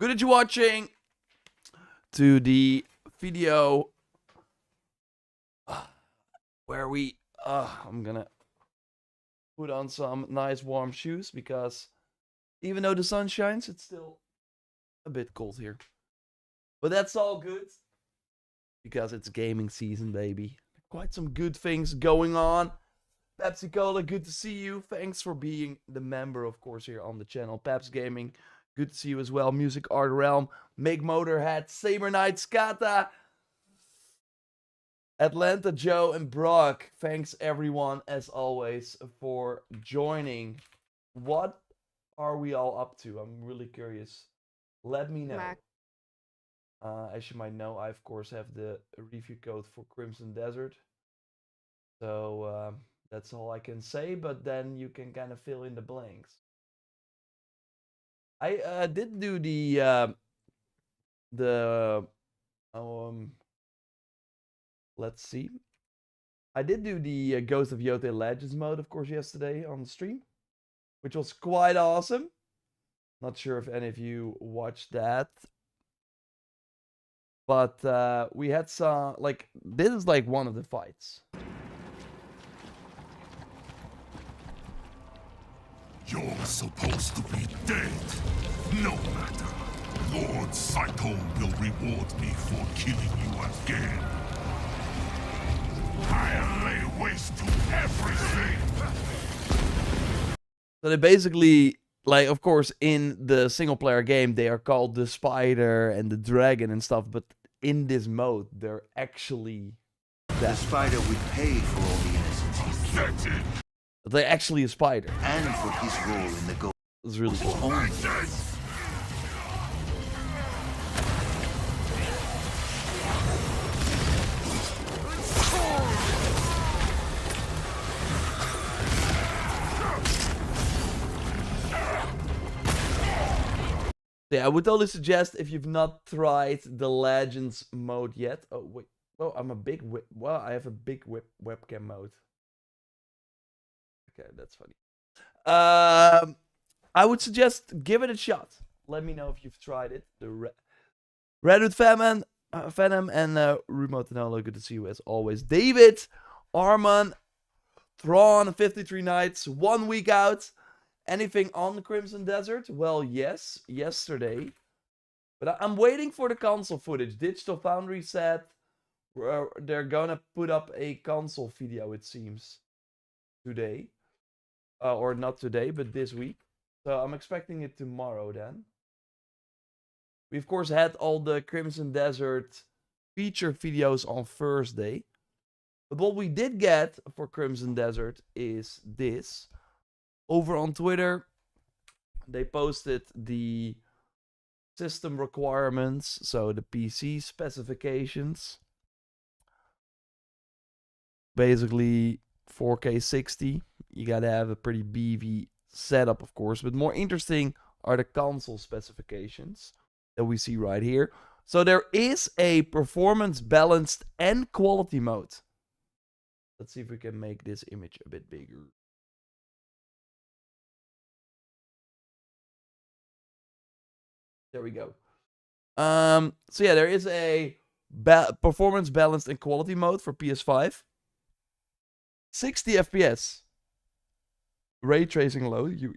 Good that you're watching to the video where I'm gonna put on some nice warm shoes because even though the sun shines, it's still a bit cold here. But that's all good because it's gaming season, baby. Quite some good things going on. Pepsi Cola, good to see you. Thanks for being the member, of course, here on the channel. Peps Gaming, good to see you as well. Music Art Realm, Make Motorhead, Saber Knight, Skata, Atlanta Joe, and Brock. Thanks everyone, as always, for joining. What are we all up to? I'm really curious. Let me know. As you might know, I of course have the review code for Crimson Desert. So that's all I can say, but then you can kind of fill in the blanks. I did do let's see. I did do the Ghost of Yote Legends mode, of course, yesterday on the stream, which was quite awesome. Not sure if any of you watched that. But we had some, like, this is like one of the fights. You're supposed to be dead. No matter. Lord Saito will reward me for killing you again. I'll lay waste to everything. So they basically, like, of course, in the single player game, they are called the spider and the dragon and stuff, but in this mode, they're actually The spider would pay for all the innocents he's killed. That's it. they're actually a spider. And for his role in the goal. It's really cool. That's it. Yeah, I would totally suggest if you've not tried the Legends mode yet. Oh wait, well I'm a big whip. Well, I have a big webcam mode. Okay, that's funny. I would suggest give it a shot. Let me know if you've tried it. The Redwood Venom and Remote Tenolo, good to see you as always. David, Arman, Thrawn, 53 nights, 1 week out. Anything on the Crimson Desert? Well, yes, yesterday. But I'm waiting for the console footage. Digital Foundry said they're gonna put up a console video, it seems, today. Or not today, but this week. So I'm expecting it tomorrow then. We, of course, had all the Crimson Desert feature videos on Thursday. But what we did get for Crimson Desert is this. Over on Twitter, they posted the system requirements, so the PC specifications. Basically, 4K 60. You gotta have a pretty beefy setup, of course. But more interesting are the console specifications that we see right here. So there is a performance balanced and quality mode. Let's see if we can make this image a bit bigger. There we go. So yeah, there is a performance balanced and quality mode for PS5. 60 FPS. Ray tracing low. You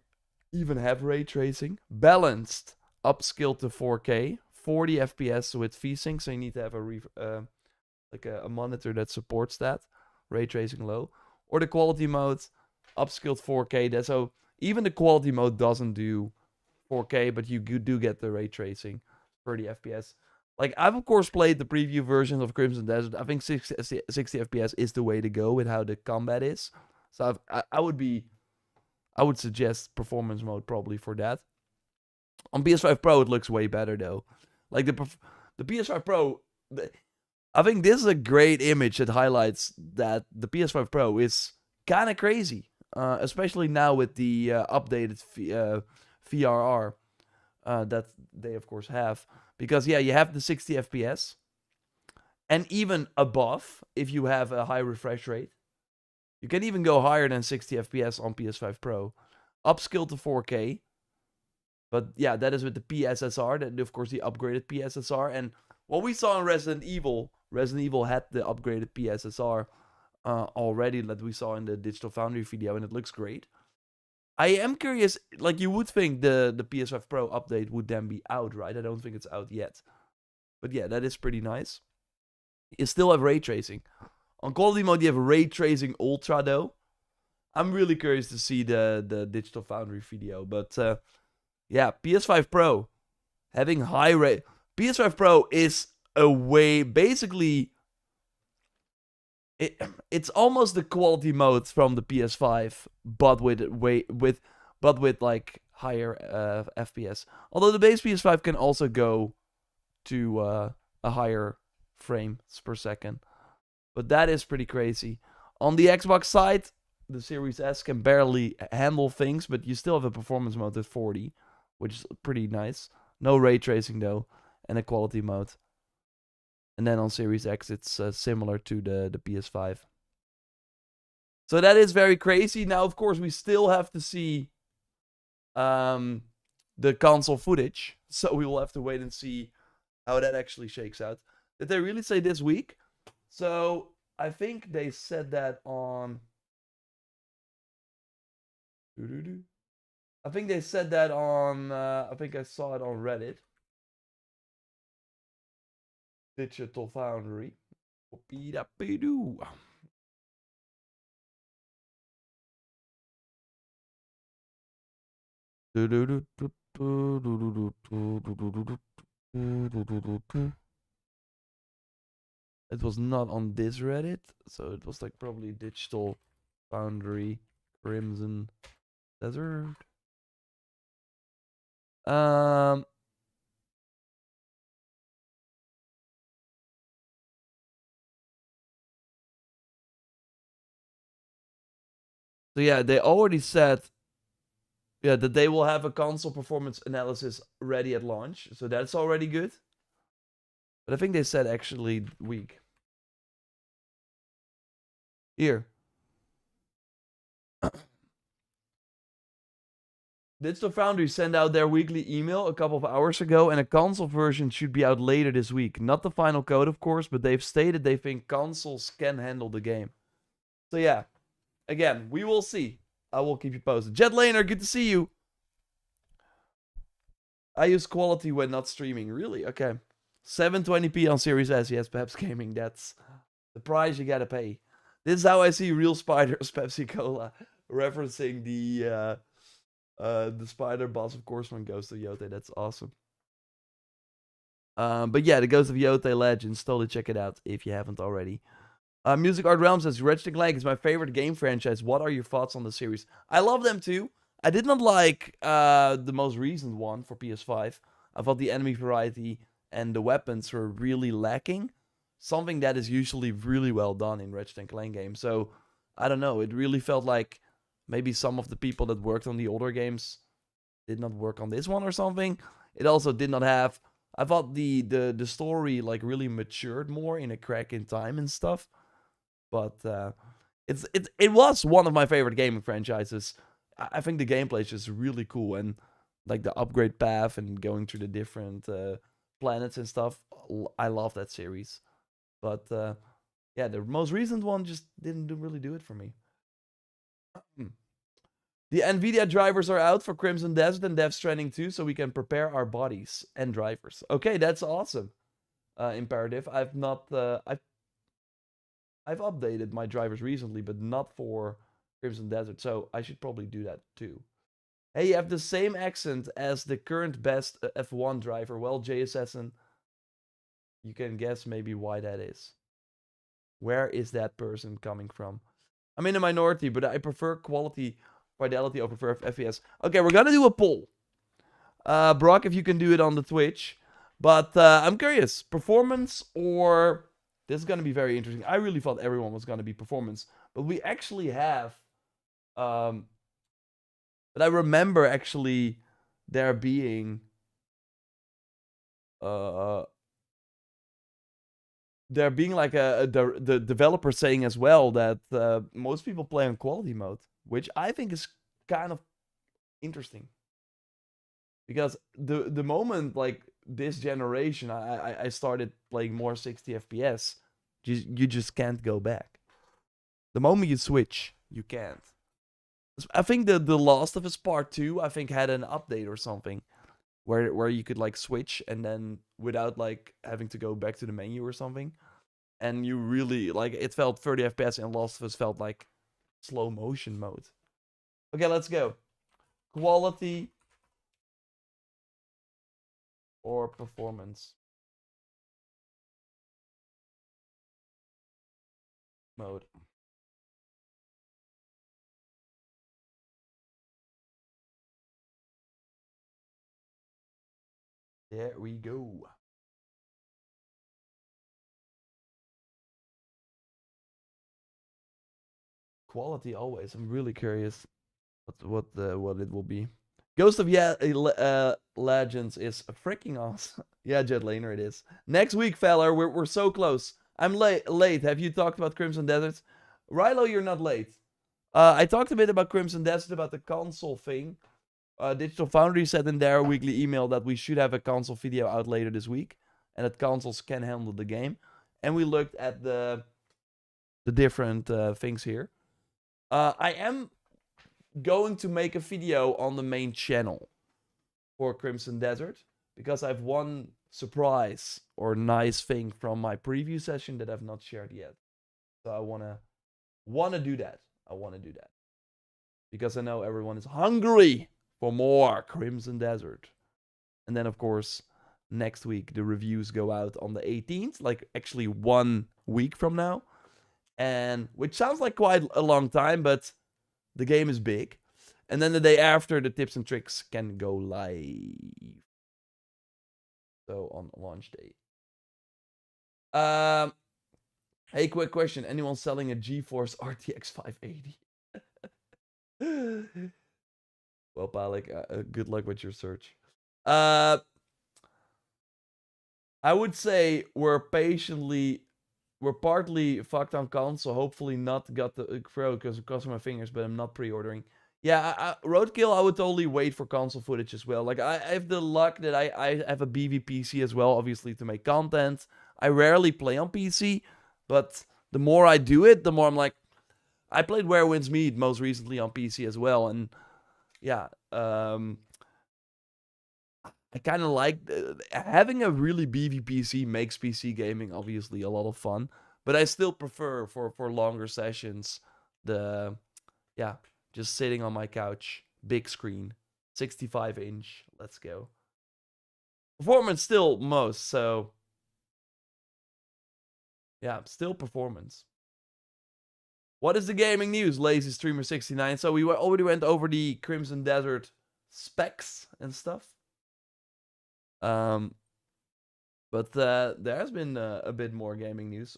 even have ray tracing. Balanced. Upscaled to 4K. 40 FPS with VSync. So you need to have a monitor that supports that. Ray tracing low. Or the quality mode. Upscaled 4K. So even the quality mode doesn't do 4K, but you do get the ray tracing, 30 FPS. Like, I've of course played the preview version of Crimson Desert. I think 60 FPS is the way to go with how the combat is. So I would suggest performance mode probably for that. On PS5 Pro, it looks way better though. Like the PS5 Pro, I think this is a great image that highlights that the PS5 Pro is kind of crazy, especially now with the updated VRR that they of course have, because yeah, you have the 60 FPS and even above if you have a high refresh rate. You can even go higher than 60 FPS on PS5 Pro. Upscale to 4K. But yeah, that is with the PSSR, that of course the upgraded PSSR. And what we saw in Resident Evil had the upgraded PSSR already that we saw in the Digital Foundry video, and it looks great. I am curious, like you would think the PS5 Pro update would then be out, right? I don't think it's out yet. But yeah, that is pretty nice. You still have ray tracing. On quality mode, you have ray tracing ultra though. I'm really curious to see the Digital Foundry video, but yeah, PS5 Pro having high rate. PS5 Pro is a way, basically, it's almost the quality mode from the PS5, but with like higher FPS. Although the base PS5 can also go to a higher frames per second, but that is pretty crazy. On the Xbox side, the Series S can barely handle things, but you still have a performance mode at 40, which is pretty nice. No ray tracing though, and a quality mode. And then on Series X, it's similar to the PS5. So that is very crazy. Now, of course, we still have to see the console footage. So we will have to wait and see how that actually shakes out. Did they really say this week? So I think they said that on... I think they said that on... I think I saw it on Reddit. Digital Foundry. It was not on this Reddit, so it was like probably Digital Foundry Crimson Desert. So yeah, they already said that they will have a console performance analysis ready at launch. So that's already good. But I think they said actually week. Here. Digital Foundry sent out their weekly email a couple of hours ago, and a console version should be out later this week. Not the final code, of course, but they've stated they think consoles can handle the game. So yeah, again, we will see. I will keep you posted. Jet Laner, good to see you. I use quality when not streaming. Really? Okay. 720p on Series S. Yes, Peps Gaming. That's the price you gotta pay. This is how I see real spiders, Pepsi Cola. Referencing the spider boss, of course, from Ghost of Yote. That's awesome. But yeah, the Ghost of Yote Legends. Totally check it out if you haven't already. Music Art Realm says, Ratchet & Clank is my favorite game franchise. What are your thoughts on the series? I love them too. I did not like the most recent one for PS5. I thought the enemy variety and the weapons were really lacking. Something that is usually really well done in Ratchet & Clank games. So, I don't know. It really felt like maybe some of the people that worked on the older games did not work on this one or something. It also did not have... I thought the story like really matured more in a crack in time and stuff. But it was one of my favorite gaming franchises. I think the gameplay is just really cool, and like the upgrade path and going through the different planets and stuff. I love that series. But yeah, the most recent one just didn't really do it for me. The NVIDIA drivers are out for Crimson Desert and Death Stranding 2, so we can prepare our bodies and drivers. Okay, that's awesome. Imperative. I've updated my drivers recently, but not for Crimson Desert, so I should probably do that too. Hey, you have the same accent as the current best F1 driver. Well, J Assassin, you can guess maybe why that is. Where is that person coming from? I'm in a minority, but I prefer quality fidelity over FPS. Okay, we're gonna do a poll. Brock, if you can do it on the Twitch. But I'm curious, performance or... This is going to be very interesting. I really thought everyone was going to be performance. But we actually have... but I remember actually there being... there being like the developer saying as well that most people play on quality mode. Which I think is kind of interesting. Because the moment like this generation I started playing more 60 FPS, you just can't go back. The moment you switch, you can't. I think the Last of Us Part 2 I think had an update or something where you could like switch and then without like having to go back to the menu or something. And you really like it felt 30 FPS and Last of Us felt like slow motion mode. Okay, let's go. Quality or performance mode. There we go. Quality always. I'm really curious what it will be. Ghost of Legends is freaking awesome. Yeah, Jet Laner it is. Next week, fella, we're so close. I'm late. Have you talked about Crimson Desert? Rilo, you're not late. I talked a bit about Crimson Desert, about the console thing. Digital Foundry said in their weekly email that we should have a console video out later this week, and that consoles can handle the game. And we looked at the different things here. I am going to make a video on the main channel for Crimson Desert because I've one surprise or nice thing from my preview session that I've not shared yet. So I wanna do that. I wanna do that because I know everyone is hungry for more Crimson Desert. And then of course next week the reviews go out on the 18th, like actually 1 week from now. And which sounds like quite a long time, but the game is big. And then the day after, the tips and tricks can go live. So on launch day. Hey, quick question. Anyone selling a GeForce RTX 580? Well, Palik, good luck with your search. I would say we're partly fucked on console. Hopefully not got the pro because it cost my fingers, but I'm not pre-ordering. Yeah, Roadkill, I would totally wait for console footage as well. Like, I have the luck that I have a BV-PC as well, obviously, to make content. I rarely play on PC, but the more I do it, the more I'm like... I played Where Winds Meet most recently on PC as well, and yeah, I kind of like... having a really BV PC makes PC gaming, obviously, a lot of fun, but I still prefer, for longer sessions, yeah... just sitting on my couch, big screen, 65-inch, let's go. Performance still most, so... yeah, still performance. What is the gaming news, Lazy Streamer 69? So we already went over the Crimson Desert specs and stuff. But there has been a bit more gaming news.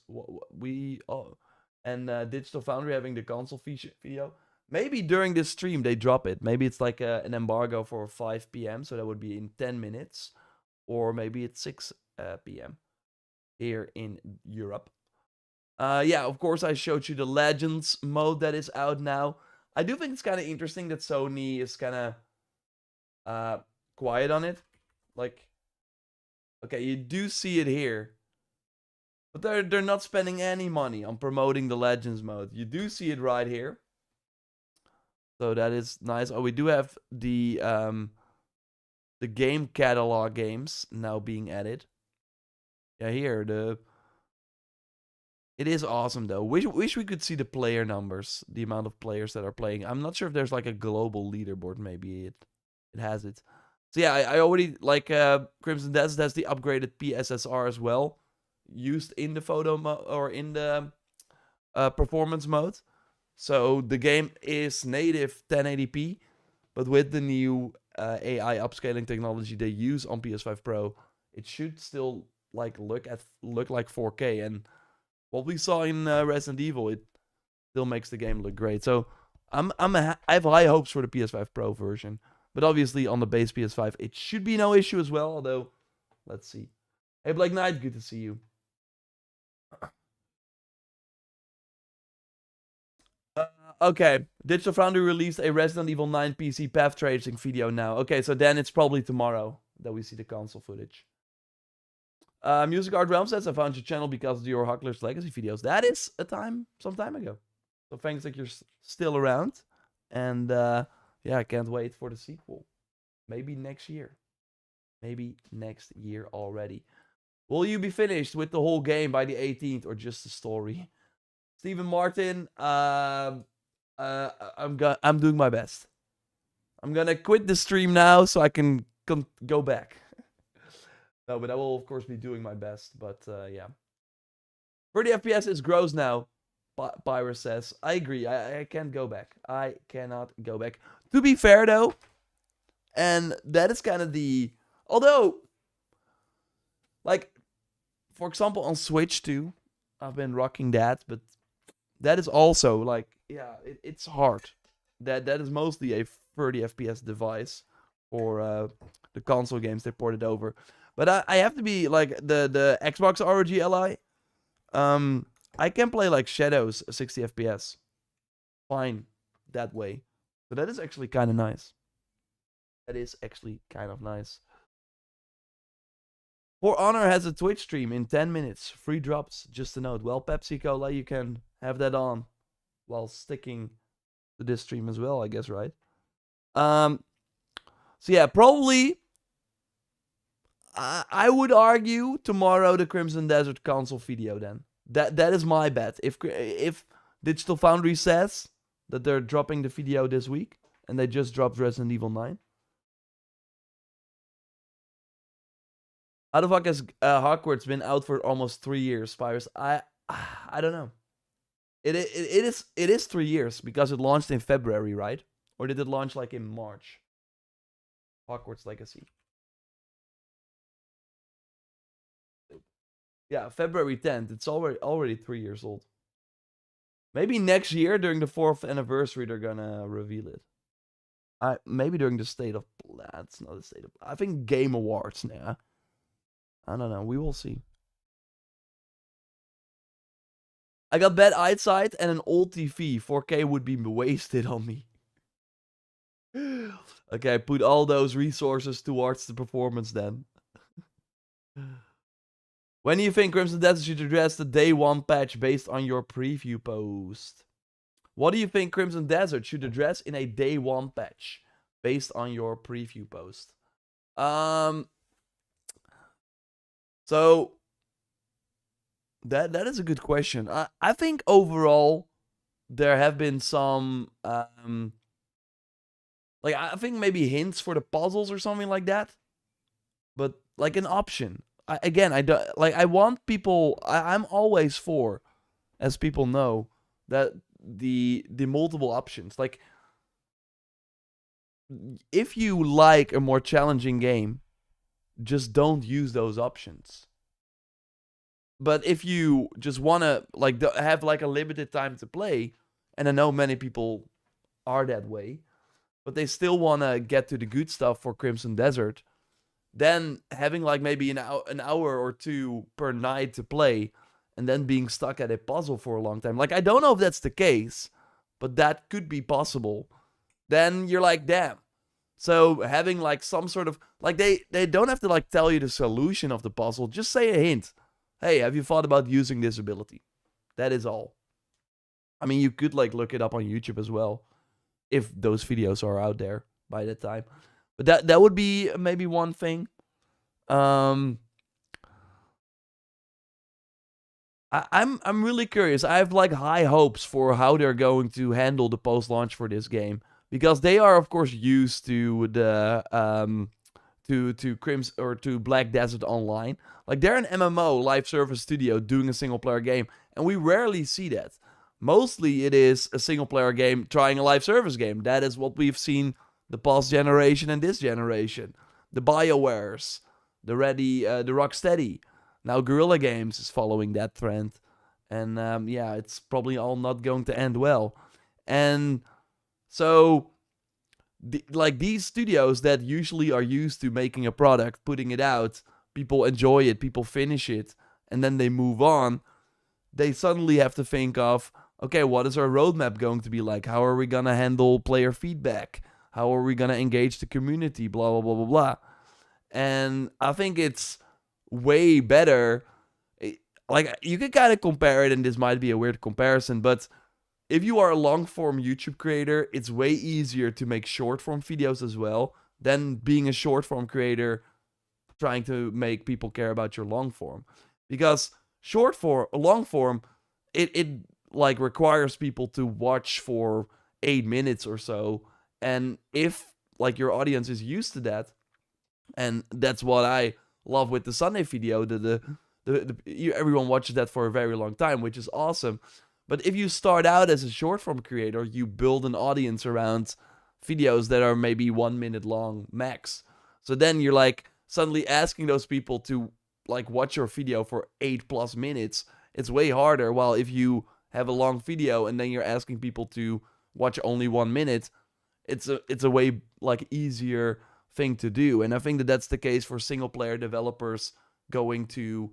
Digital Foundry having the console video. Maybe during this stream they drop it. Maybe it's like an embargo for 5 p.m. So that would be in 10 minutes. Or maybe it's 6 p.m. here in Europe. Yeah, of course I showed you the Legends mode that is out now. I do think it's kind of interesting that Sony is kind of quiet on it. Like, okay, you do see it here. But they're not spending any money on promoting the Legends mode. You do see it right here. So that is nice. Oh, we do have the game catalog games now being added. Yeah, here it is awesome though. Wish we could see the player numbers, the amount of players that are playing. I'm not sure if there's like a global leaderboard. Maybe it has it. So yeah, I already like Crimson Desert has the upgraded PSSR as well, used in the photo or in the performance mode. So the game is native 1080p, but with the new AI upscaling technology they use on PS5 Pro, it should still like look like 4K. And what we saw in Resident Evil, it still makes the game look great. So I have high hopes for the PS5 Pro version, but obviously on the base PS5 it should be no issue as well. Although, let's see. Hey Black Knight, good to see you. Okay. Digital Foundry released a Resident Evil 9 PC path tracing video now. Okay, so then it's probably tomorrow that we see the console footage. Music Art Realm says, I found your channel because of your Huckler's Legacy videos. That is some time ago. So thanks that you're still around. And yeah, I can't wait for the sequel. Maybe next year. Maybe next year already. Will you be finished with the whole game by the 18th or just the story? Stephen Martin, I'm doing my best. I'm gonna quit the stream now so I can go back. No, but I will, of course, be doing my best. But, yeah. 30 FPS is gross now, Pyrus says. I agree. I can't go back. I cannot go back. To be fair, though, and that is kind of the... Although, like, for example, on Switch, too, I've been rocking that. But that is also, like, yeah, it's hard. That is mostly a 30 FPS device for the console games they ported over. But I have to be, like, the Xbox ROG Ally. I can play, like, Shadows 60 FPS. Fine. That way. So that is actually kind of nice. That is actually kind of nice. For Honor has a Twitch stream in 10 minutes. Free drops, just a note. Well, Pepsi Cola, you can have that on while sticking to this stream as well, I guess, right? So yeah, probably... I would argue tomorrow the Crimson Desert console video then. That is my bet. If Digital Foundry says that they're dropping the video this week and they just dropped Resident Evil 9. How the fuck has Hogwarts been out for almost 3 years, Spires? I don't know. It is 3 years because it launched in February, right? Or did it launch like in March? Hogwarts Legacy. Yeah, February 10th. It's already 3 years old. Maybe next year, during the 4th anniversary, they're gonna reveal it. Maybe during the State of... That's not the State of... I think Game Awards now. I don't know. We will see. I got bad eyesight and an old TV. 4K would be wasted on me. Okay, put all those resources towards the performance then. When do you think Crimson Desert should address the day 1 patch based on your preview post? What do you think Crimson Desert should address in a day 1 patch based on your preview post? So that is a good question. I think overall there have been some like I think maybe hints for the puzzles or something like that. But like an option. I don't like. I want people. I'm always for, as people know, that the multiple options. Like, if you like a more challenging game, just don't use those options. But if you just wanna like have like a limited time to play, and I know many people are that way, but they still wanna get to the good stuff for Crimson Desert. Then having like maybe an hour or two per night to play and then being stuck at a puzzle for a long time. Like, I don't know if that's the case, but that could be possible. Then you're like, damn. So having like some sort of... Like, they don't have to like tell you the solution of the puzzle. Just say a hint. Hey, have you thought about using this ability? That is all. I mean, you could like look it up on YouTube as well. If those videos are out there by that time. But that would be maybe one thing. I'm really curious. I have like high hopes for how they're going to handle the post-launch for this game, because they are of course used to the to Crimson or to Black Desert Online. Like, they're an MMO live service studio doing a single player game, and we rarely see that. Mostly it is a single player game trying a live service game. That is what we've seen the past generation and this generation. The BioWares, the Rocksteady. Now Guerrilla Games is following that trend. And yeah, it's probably all not going to end well. And so, like, these studios that usually are used to making a product, putting it out, people enjoy it, people finish it, and then they move on, they suddenly have to think of, okay, what is our roadmap going to be like? How are we going to handle player feedback? How are we going to engage the community? Blah, blah, blah, blah, blah. And I think it's way better. Like, you can kind of compare it, and this might be a weird comparison, but if you are a long-form YouTube creator, it's way easier to make short-form videos as well than being a short-form creator trying to make people care about your long-form. Because long-form, it like requires people to watch for 8 minutes or so, and if like your audience is used to that, and that's what I love with the Sunday video, everyone watches that for a very long time, which is awesome. But if you start out as a short form creator, you build an audience around videos that are maybe 1 minute long max. So then you're like suddenly asking those people to like watch your video for 8+ minutes. It's way harder. While if you have a long video and then you're asking people to watch only 1 minute, it's a way like easier thing to do. And I think that that's the case for single player developers going to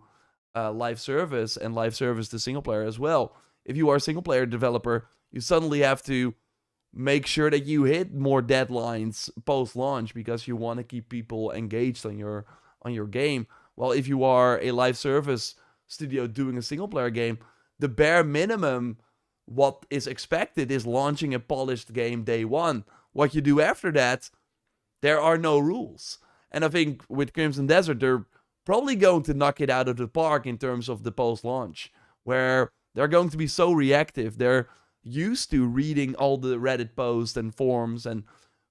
live service and live service to single player as well. If you are a single player developer, you suddenly have to make sure that you hit more deadlines post launch because you want to keep people engaged on your game. While if you are a live service studio doing a single player game, the bare minimum what is expected is launching a polished game day one. What you do after that, there are no rules. And I think with Crimson Desert, they're probably going to knock it out of the park in terms of the post launch, where they're going to be so reactive. They're used to reading all the Reddit posts and forums and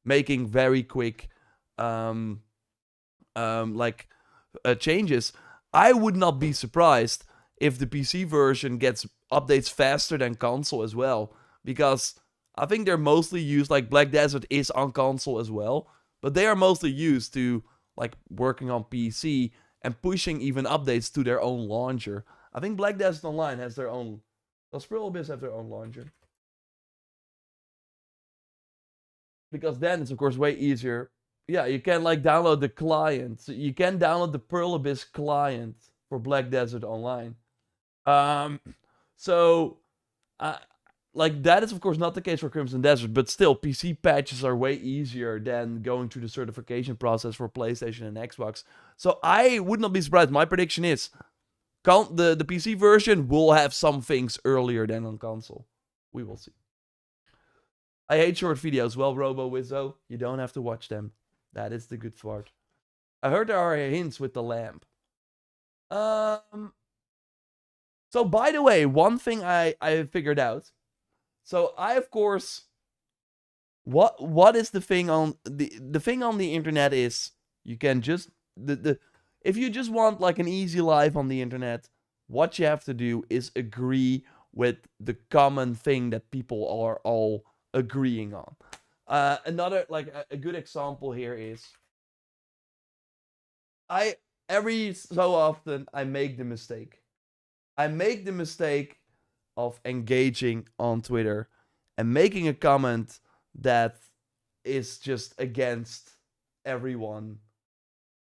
making very quick changes. I would not be surprised if the PC version gets updates faster than console as well, because I think they're mostly used, like Black Desert is on console as well, but they are mostly used to like working on PC and pushing even updates to their own launcher. I think Black Desert Online has their own. Does Pearl Abyss have their own launcher? Because then it's of course way easier. Yeah, you can like download the client. So you can download the Pearl Abyss client for Black Desert Online. Like that is of course not the case for Crimson Desert, but still PC patches are way easier than going through the certification process for PlayStation and Xbox. So I would not be surprised. My prediction is the PC version will have some things earlier than on console. We will see. I hate short videos. Well, Robo Wizzo, you don't have to watch them. That is the good part. I heard there are hints with the lamp. So by the way, one thing I figured out. So I of course, what is the thing on the thing on the internet is you can just if you just want like an easy life on the internet, what you have to do is agree with the common thing that people are all agreeing on. Another like a good example here is every so often I make the mistake. I make the mistake of engaging on Twitter and making a comment that is just against everyone,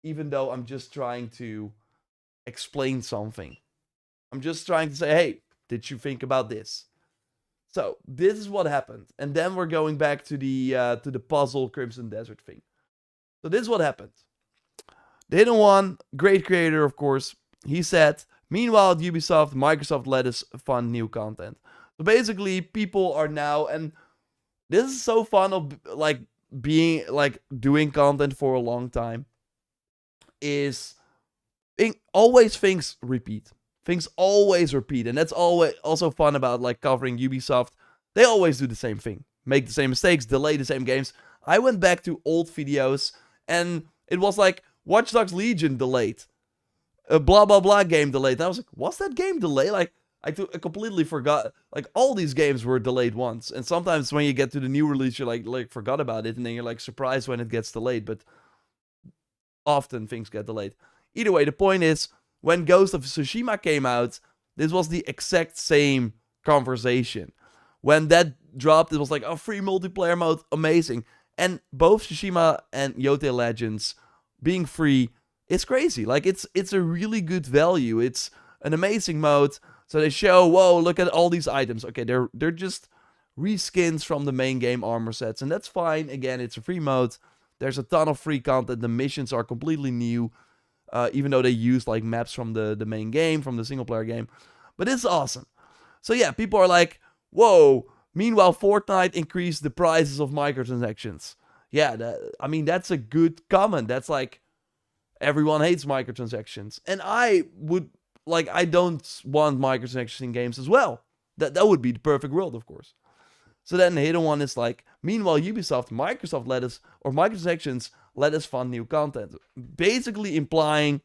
even though I'm just trying to explain something. I'm just trying to say, hey, did you think about this? So this is what happened. And then we're going back to the puzzle Crimson Desert thing. So this is what happened. The Hidden One, great creator, of course, he said, meanwhile at Ubisoft, Microsoft let us fund new content. So basically, people are now, and this is so fun of like being like doing content for a long time, is always things repeat. Things always repeat, and that's always also fun about like covering Ubisoft. They always do the same thing, make the same mistakes, delay the same games. I went back to old videos, and it was like Watch Dogs Legion delayed, a blah blah blah game delayed. And I was like, what's that game delayed? Like I completely forgot. Like all these games were delayed once, and sometimes when you get to the new release, you're like forgot about it, and then you're like surprised when it gets delayed. But often things get delayed. Either way, the point is, when Ghost of Tsushima came out, this was the exact same conversation. When that dropped, it was like, oh, free multiplayer mode, amazing. And both Tsushima and Yote Legends being free, it's crazy. Like, it's a really good value. It's an amazing mode. So they show, whoa, look at all these items. Okay, they're just reskins from the main game armor sets, and that's fine. Again, it's a free mode. There's a ton of free content. The missions are completely new, even though they use like maps from the main game, from the single player game. But it's awesome. So yeah, people are like, whoa. Meanwhile, Fortnite increased the prices of microtransactions. Yeah, I mean, that's a good comment. That's like, everyone hates microtransactions. And I don't want microtransactions in games as well. That would be the perfect world, of course. So then the hidden one is like, meanwhile, Microsoft microtransactions let us fund new content. Basically implying,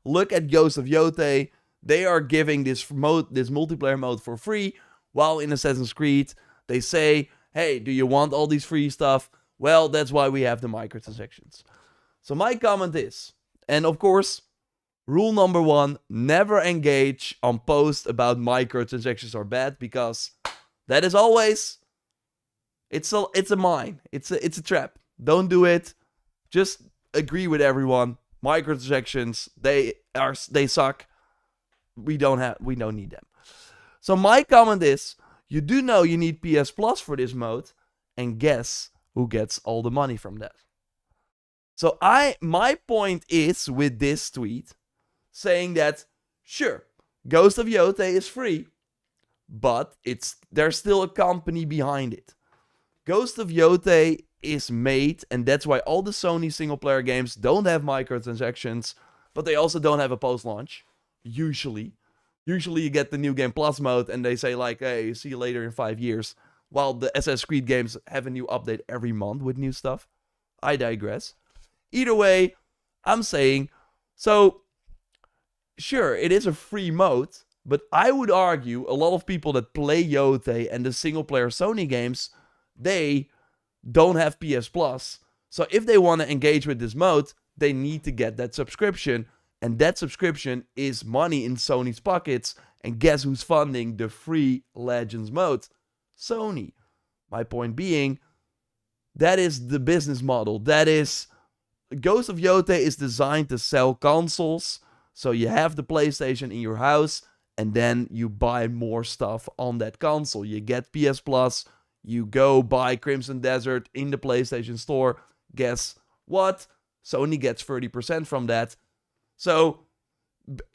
look at Ghost of Yotei. They are giving this multiplayer mode for free, while in Assassin's Creed, they say, hey, do you want all these free stuff? Well, that's why we have the microtransactions. So my comment is, and of course, rule number 1, never engage on posts about microtransactions are bad, because that is always, it's a mine. It's a trap. Don't do it. Just agree with everyone. Microtransactions, they suck. We don't need them. So my comment is, you do know you need PS Plus for this mode, and guess who gets all the money from that? So my point is with this tweet, saying that, sure, Ghost of Yotei is free, but there's still a company behind it. Ghost of Yotei is made, and that's why all the Sony single-player games don't have microtransactions, but they also don't have a post-launch, usually. Usually you get the New Game Plus mode, and they say like, hey, see you later in 5 years, while the Assassin's Creed games have a new update every month with new stuff. I digress. Either way, I'm saying, so, sure, it is a free mode, but I would argue a lot of people that play Yotei and the single-player Sony games, they don't have PS Plus. So if they want to engage with this mode, they need to get that subscription. And that subscription is money in Sony's pockets. And guess who's funding the free Legends mode? Sony. My point being, that is the business model. That is, Ghost of Yotei is designed to sell consoles. So you have the PlayStation in your house, and then you buy more stuff on that console. You get PS Plus, you go buy Crimson Desert in the PlayStation Store. Guess what? Sony gets 30% from that. So,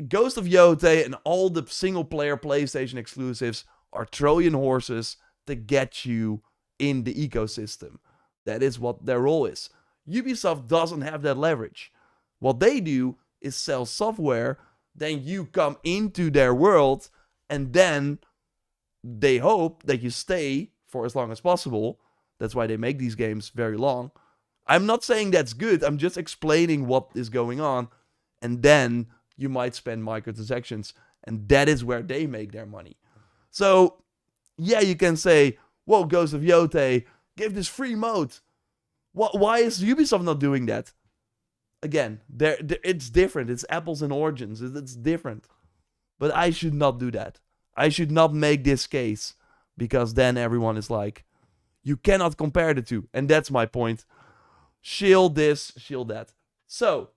Ghost of Yotei and all the single-player PlayStation exclusives are Trojan horses to get you in the ecosystem. That is what their role is. Ubisoft doesn't have that leverage. What they do is sell software, then you come into their world, and then they hope that you stay for as long as possible. That's why they make these games very long. I'm not saying that's good, I'm just explaining what is going on. And then you might spend microtransactions, and that is where they make their money. So, yeah, you can say, whoa, Ghost of Yotei, give this free mode. Why is Ubisoft not doing that? Again, it's different. It's apples and oranges. It's different. But I should not do that. I should not make this case, because then everyone is like, you cannot compare the two. And that's my point. Shield this, shield that. So,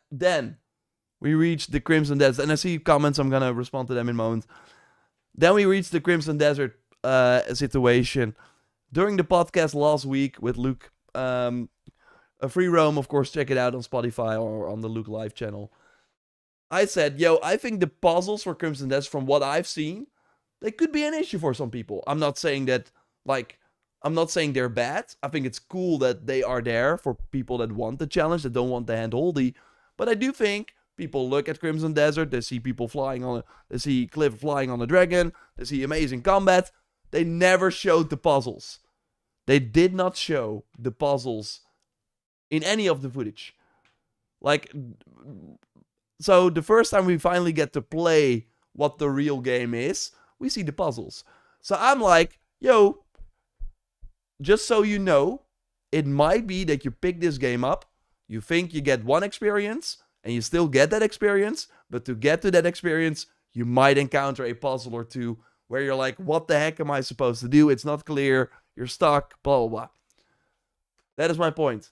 then we reach the Crimson Desert, and I see comments, I'm gonna respond to them in a moment. Then we reach the Crimson Desert situation. During the podcast last week with Luke, a free roam, of course, check it out on Spotify or on the Luke Live channel. I said, I think the puzzles for Crimson Desert, from what I've seen, they could be an issue for some people. I'm not saying that, I'm not saying they're bad. I think it's cool that they are there for people that want the challenge, that don't want the hand-holdy. But I do think people look at Crimson Desert, they see people they see Cliff flying on a dragon, they see amazing combat. They never showed the puzzles. They did not show the puzzles in any of the footage. So the first time we finally get to play what the real game is, we see the puzzles. So I'm like, just so you know, it might be that you pick this game up, you think you get one experience, and you still get that experience, but to get to that experience, you might encounter a puzzle or two where you're like, what the heck am I supposed to do? It's not clear, you're stuck, blah, blah, blah. That is my point.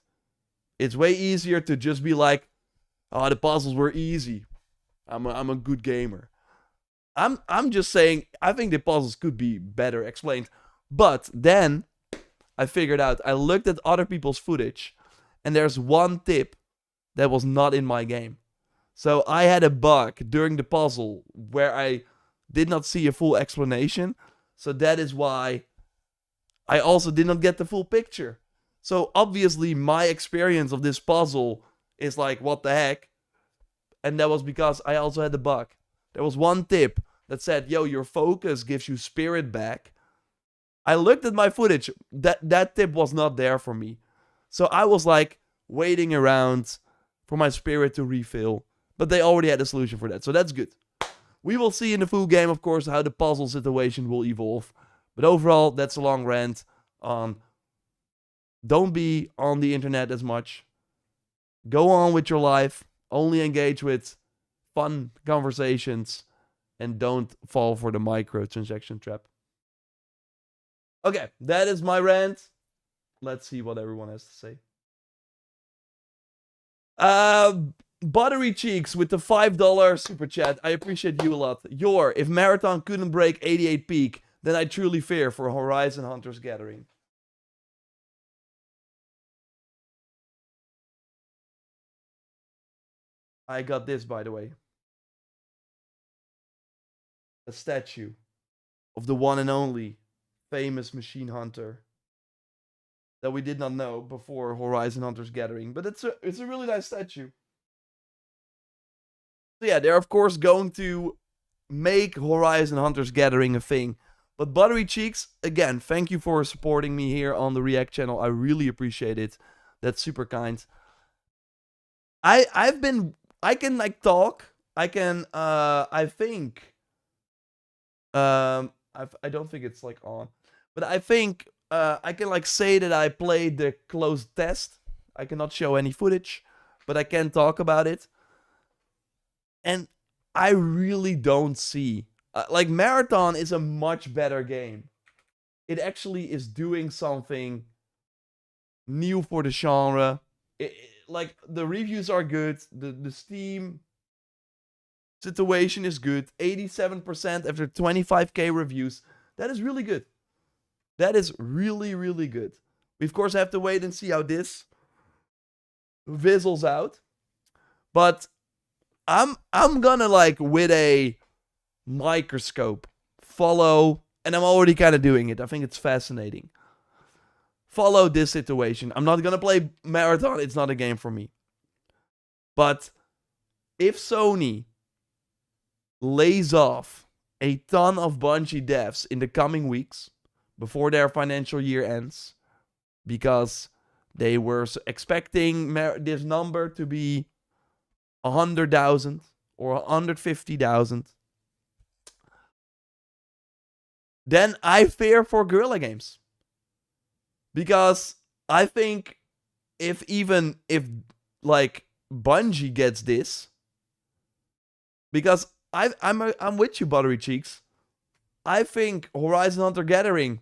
It's way easier to just be like, oh, the puzzles were easy. I'm a good gamer. I'm just saying, I think the puzzles could be better explained. But then I figured out, I looked at other people's footage, and there's one tip that was not in my game. So I had a bug during the puzzle where I did not see a full explanation. So that is why I also did not get the full picture. So obviously my experience of this puzzle is like, what the heck? And that was because I also had the bug. There was one tip that said, yo, your focus gives you spirit back. I looked at my footage. That tip was not there for me. So I was like waiting around for my spirit to refill. But they already had a solution for that. So that's good. We will see in the full game, of course, how the puzzle situation will evolve. But overall, that's a long rant on don't be on the internet as much. Go on with your life. Only engage with fun conversations. And don't fall for the microtransaction trap. Okay, that is my rant. Let's see what everyone has to say. Buttery Cheeks with the $5 super chat. I appreciate you a lot. If Marathon couldn't break 88 peak, then I truly fear for Horizon Hunters Gathering. I got this, by the way. A statue of the one and only famous machine hunter that we did not know before Horizon Hunters Gathering. But it's a really nice statue. So yeah, they're of course going to make Horizon Hunters Gathering a thing. But Buttery Cheeks, again, thank you for supporting me here on the React channel. I really appreciate it. That's super kind. I can like talk. I can I think I don't think it's like on. But I think I can like say that I played the closed test. I cannot show any footage, but I can talk about it. And I really don't see... like, Marathon is a much better game. It actually is doing something new for the genre. Like, the reviews are good. The Steam situation is good. 87% after 25k reviews. That is really good. That is really, really good. We, of course, have to wait and see how this fizzles out. But I'm gonna, like, with a microscope, follow, and I'm already kind of doing it. I think it's fascinating. Follow this situation. I'm not gonna play Marathon. It's not a game for me. But if Sony lays off a ton of Bungie devs in the coming weeks before their financial year ends, because they were expecting this number to be 100,000 or 150,000, then I fear for Guerrilla Games. Because I think if like Bungie gets this, because I'm with you, Buttery Cheeks. I think Horizon Hunter Gathering,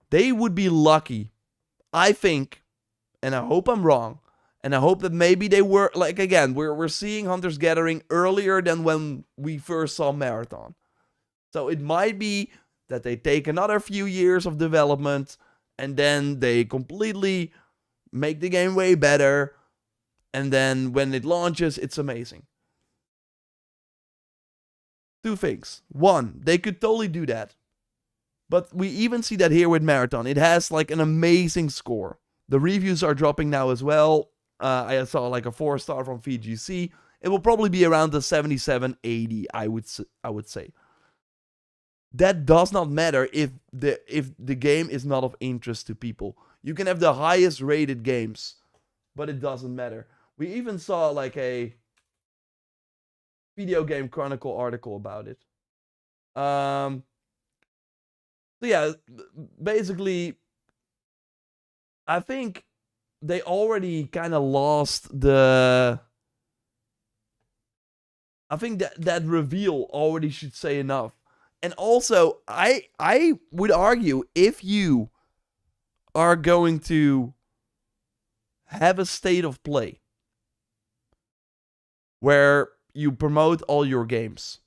they would be lucky. I think, and I hope I'm wrong, and I hope that maybe they were, like, again, we're seeing Hunters Gathering earlier than when we first saw Marathon. So it might be that they take another few years of development, and then they completely make the game way better, and then when it launches, it's amazing. Two things. One, they could totally do that. But we even see that here with Marathon. It has like an amazing score. The reviews are dropping now as well. I saw like a 4-star from VGC. It will probably be around the 77, 80, I would say. That does not matter if the game is not of interest to people. You can have the highest rated games, but it doesn't matter. We even saw like a Video Game Chronicle article about it. So yeah, basically, I think they already kind of lost the... I think that reveal already should say enough. And also, I would argue, if you are going to have a state of play where you promote all your games,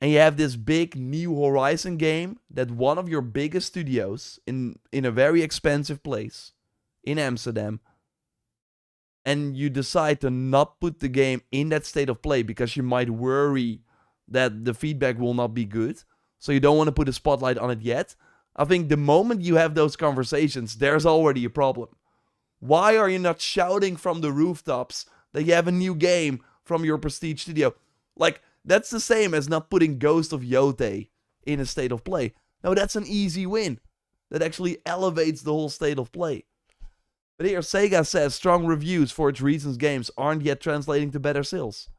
and you have this big New Horizon game that one of your biggest studios in a very expensive place in Amsterdam, and you decide to not put the game in that state of play because you might worry that the feedback will not be good, so you don't want to put a spotlight on it yet, I think the moment you have those conversations, there's already a problem. Why are you not shouting from the rooftops that you have a new game from your prestige studio? Like, that's the same as not putting Ghost of Yotei in a state of play. No, that's an easy win. That actually elevates the whole state of play. But here, Sega says strong reviews for its recent games aren't yet translating to better sales.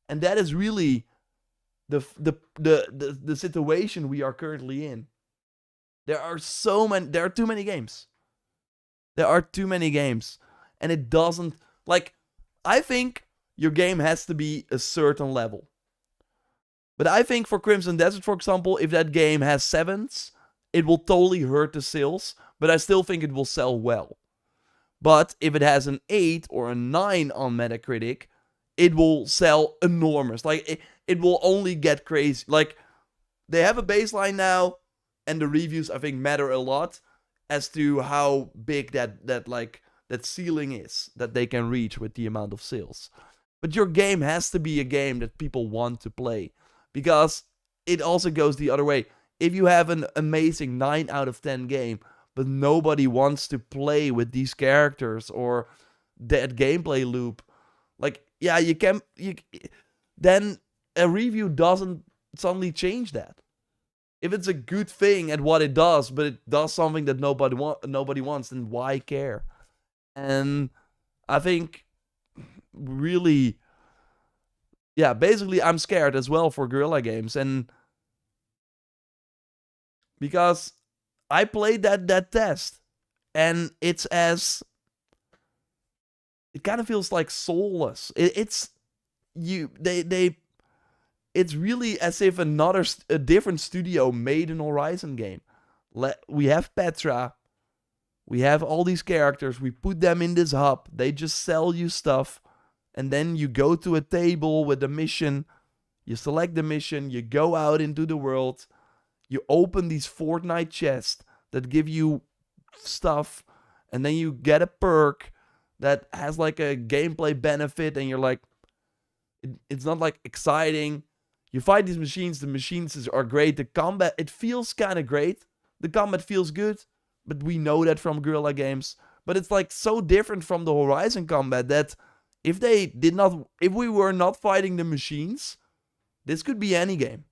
And that is really the situation we are currently in. There are too many games. There are too many games. And it doesn't... Like, I think your game has to be a certain level. But I think for Crimson Desert, for example, if that game has 7s, it will totally hurt the sales. But I still think it will sell well. But if it has an 8 or a 9 on Metacritic, it will sell enormous. Like, it will only get crazy. Like, they have a baseline now, and the reviews, I think, matter a lot as to how big that ceiling is that they can reach with the amount of sales. But your game has to be a game that people want to play, because it also goes the other way. If you have an amazing 9 out of 10 game, but nobody wants to play with these characters or that gameplay loop, like, yeah, then a review doesn't suddenly change that. If it's a good thing at what it does, but it does something that nobody wants, then why care? And I think, really, yeah, basically I'm scared as well for Guerrilla Games. And because I played that test, and it kind of feels like soulless. It's really as if a different studio made an Horizon game. We have Petra, we have all these characters, we put them in this hub, they just sell you stuff, and then you go to a table with a mission, you select the mission, you go out into the world, you open these Fortnite chests that give you stuff, and then you get a perk that has like a gameplay benefit, and you're like, it's not like exciting. You fight these machines, the machines are great, the combat, it feels kind of great, the combat feels good, but we know that from Guerrilla Games. But it's like so different from the Horizon combat that if we were not fighting the machines, this could be any game.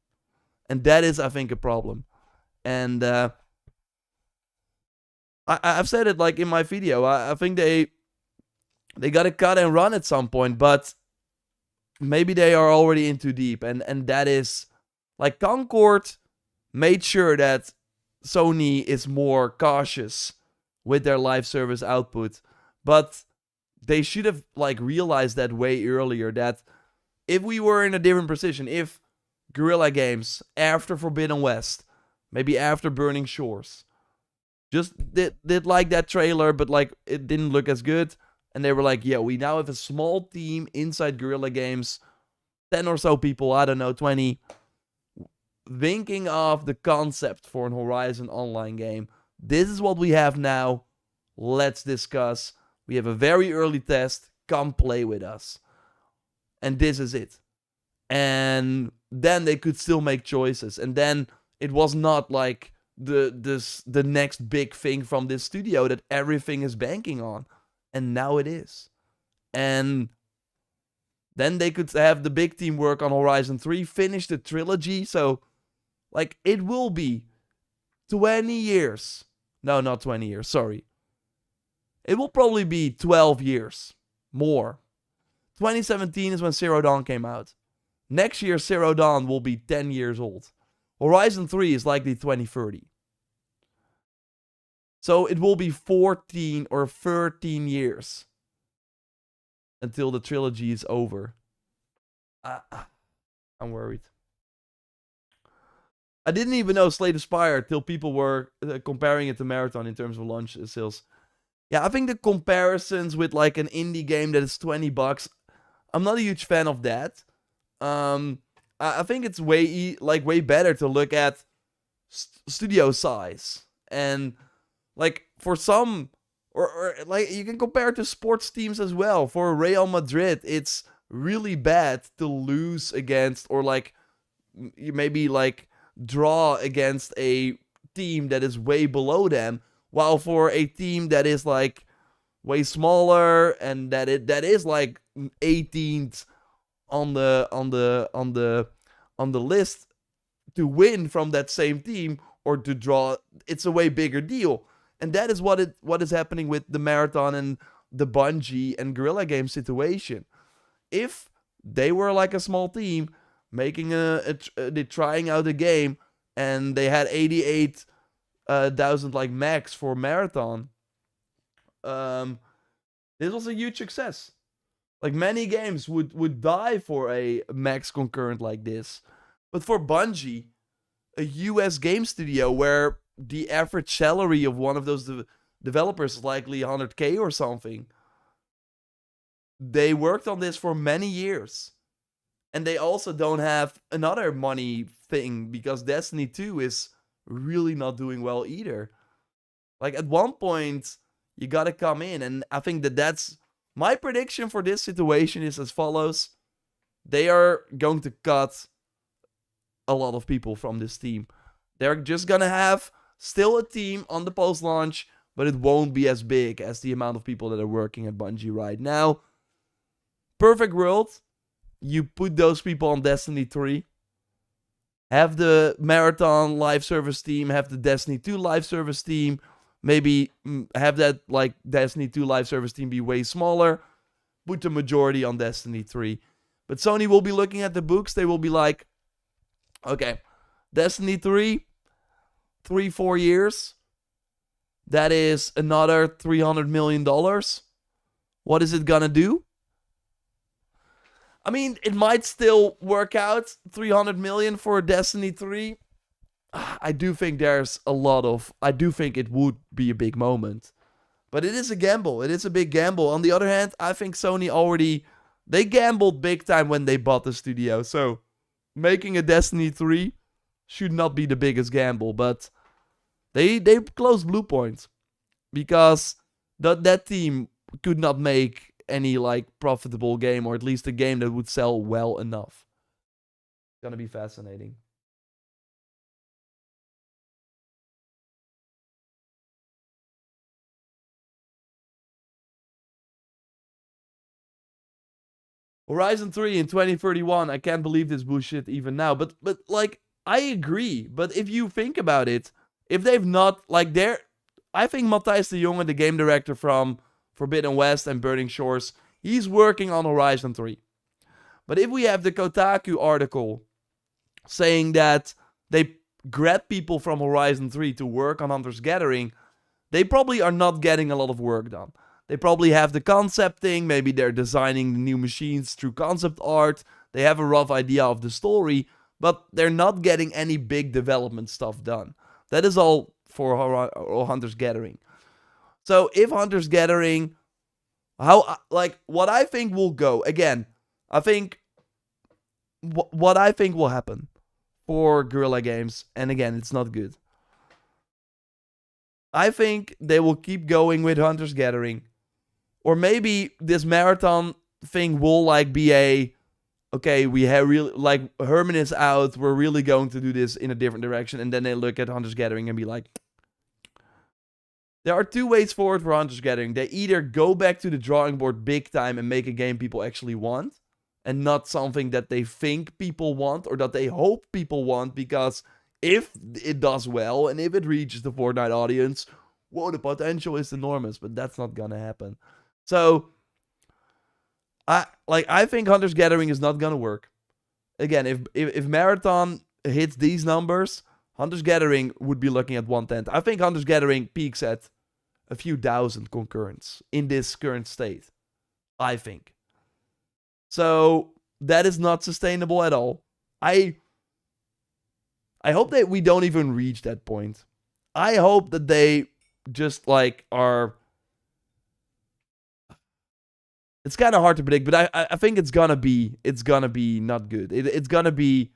And that is, I think, a problem. And I've said it like in my video, I think they got to cut and run at some point, but maybe they are already in too deep. And that is, like, Concord made sure that Sony is more cautious with their live service output, but they should have like realized that way earlier, that if we were in a different position, if Guerrilla Games after Forbidden West, maybe after Burning Shores, just did like that trailer, but like it didn't look as good, and they were like, yeah, we now have a small team inside Guerrilla Games, 10 or so people, I don't know, 20, thinking of the concept for an Horizon online game. This is what we have now. Let's discuss. We have a very early test. Come play with us. And this is it. And then they could still make choices. And then it was not like the next big thing from this studio that everything is banking on. And now it is. And then they could have the big team work on Horizon 3, finish the trilogy. So, like, it will be 20 years. No, not 20 years, sorry. It will probably be 12 years. More. 2017 is when Zero Dawn came out. Next year, Zero Dawn will be 10 years old. Horizon 3 is likely 2030. So it will be 14 or 13 years until the trilogy is over. I'm worried. I didn't even know Slay the Spire till people were comparing it to Marathon in terms of launch sales. Yeah, I think the comparisons with like an indie game that is $20, I'm not a huge fan of that. I think it's way better to look at studio size. And like for some, or like you can compare it to sports teams as well. For Real Madrid, it's really bad to lose against, or like you maybe like draw against a team that is way below them, while for a team that is like way smaller and that is like 18th on the list, to win from that same team or to draw, it's a way bigger deal. And that is what is happening with the Marathon and the Bungie and Guerrilla Games situation. If they were like a small team making they trying out a game and they had 88,000 like max for Marathon, this was a huge success. Like many games would die for a max concurrent like this. But for Bungie, a US game studio where the average salary of one of those developers is likely 100K or something, they worked on this for many years. And they also don't have another money thing because Destiny 2 is really not doing well either. Like at one point, you gotta come in, and I think that's my prediction for this situation is as follows. They are going to cut a lot of people from this team. They're just gonna have still a team on the post-launch, but it won't be as big as the amount of people that are working at Bungie right now. Perfect world. You put those people on Destiny 3. Have the Marathon live service team, have the Destiny 2 live service team. Maybe have that like Destiny 2 live service team be way smaller. Put the majority on Destiny 3. But Sony will be looking at the books. They will be like, okay, Destiny 3, 3-4 years. That is another $300 million. What is it gonna do? I mean, it might still work out. 300 million for Destiny 3. I do think I do think it would be a big moment. But it is a gamble. It is a big gamble. On the other hand, I think Sony they gambled big time when they bought the studio. So, making a Destiny 3 should not be the biggest gamble. But they closed Blue Point. Because that team could not make any like profitable game, or at least a game that would sell well enough. It's gonna be fascinating. Horizon 3 in 2031. I can't believe this bullshit even now. But like, I agree. But if you think about it, if they've not like I think Matthijs de Jonge, the game director from Forbidden West and Burning Shores, he's working on Horizon 3. But if we have the Kotaku article saying that they grab people from Horizon 3 to work on Hunter's Gathering, they probably are not getting a lot of work done. They probably have the concepting, maybe they're designing the new machines through concept art, they have a rough idea of the story, but they're not getting any big development stuff done. That is all for Hunter's Gathering. So if Hunter's Gathering, what I think will go, again, I think what I think will happen for Guerrilla Games, and again, it's not good. I think they will keep going with Hunter's Gathering. Or maybe this Marathon thing will like be okay, we have really, like, Herman is out, we're really going to do this in a different direction, and then they look at Hunter's Gathering and be like, there are two ways forward for Hunter's Gathering. They either go back to the drawing board big time and make a game people actually want, and not something that they think people want or that they hope people want, because if it does well and if it reaches the Fortnite audience, whoa, the potential is enormous, but that's not gonna happen. So, I think Hunter's Gathering is not gonna work. Again, if Marathon hits these numbers, Hunter's Gathering would be looking at 1/10. I think Hunter's Gathering peaks at a few thousand concurrents in this current state. I think. So, that is not sustainable at all. I hope that we don't even reach that point. I hope that they just, like, are It's kind of hard to predict, but I think it's gonna be not good. It's gonna be.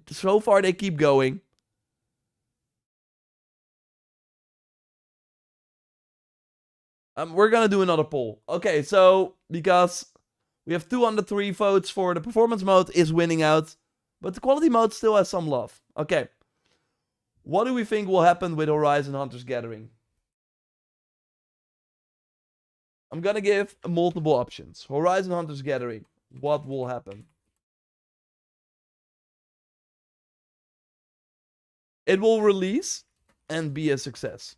So far they keep going. We're gonna do another poll. Okay, so because we have 203 votes for the performance mode is winning out, but the quality mode still has some love. Okay, what do we think will happen with Horizon Hunters Gathering? I'm gonna give multiple options. Horizon Hunters Gathering. What will happen? It will release and be a success.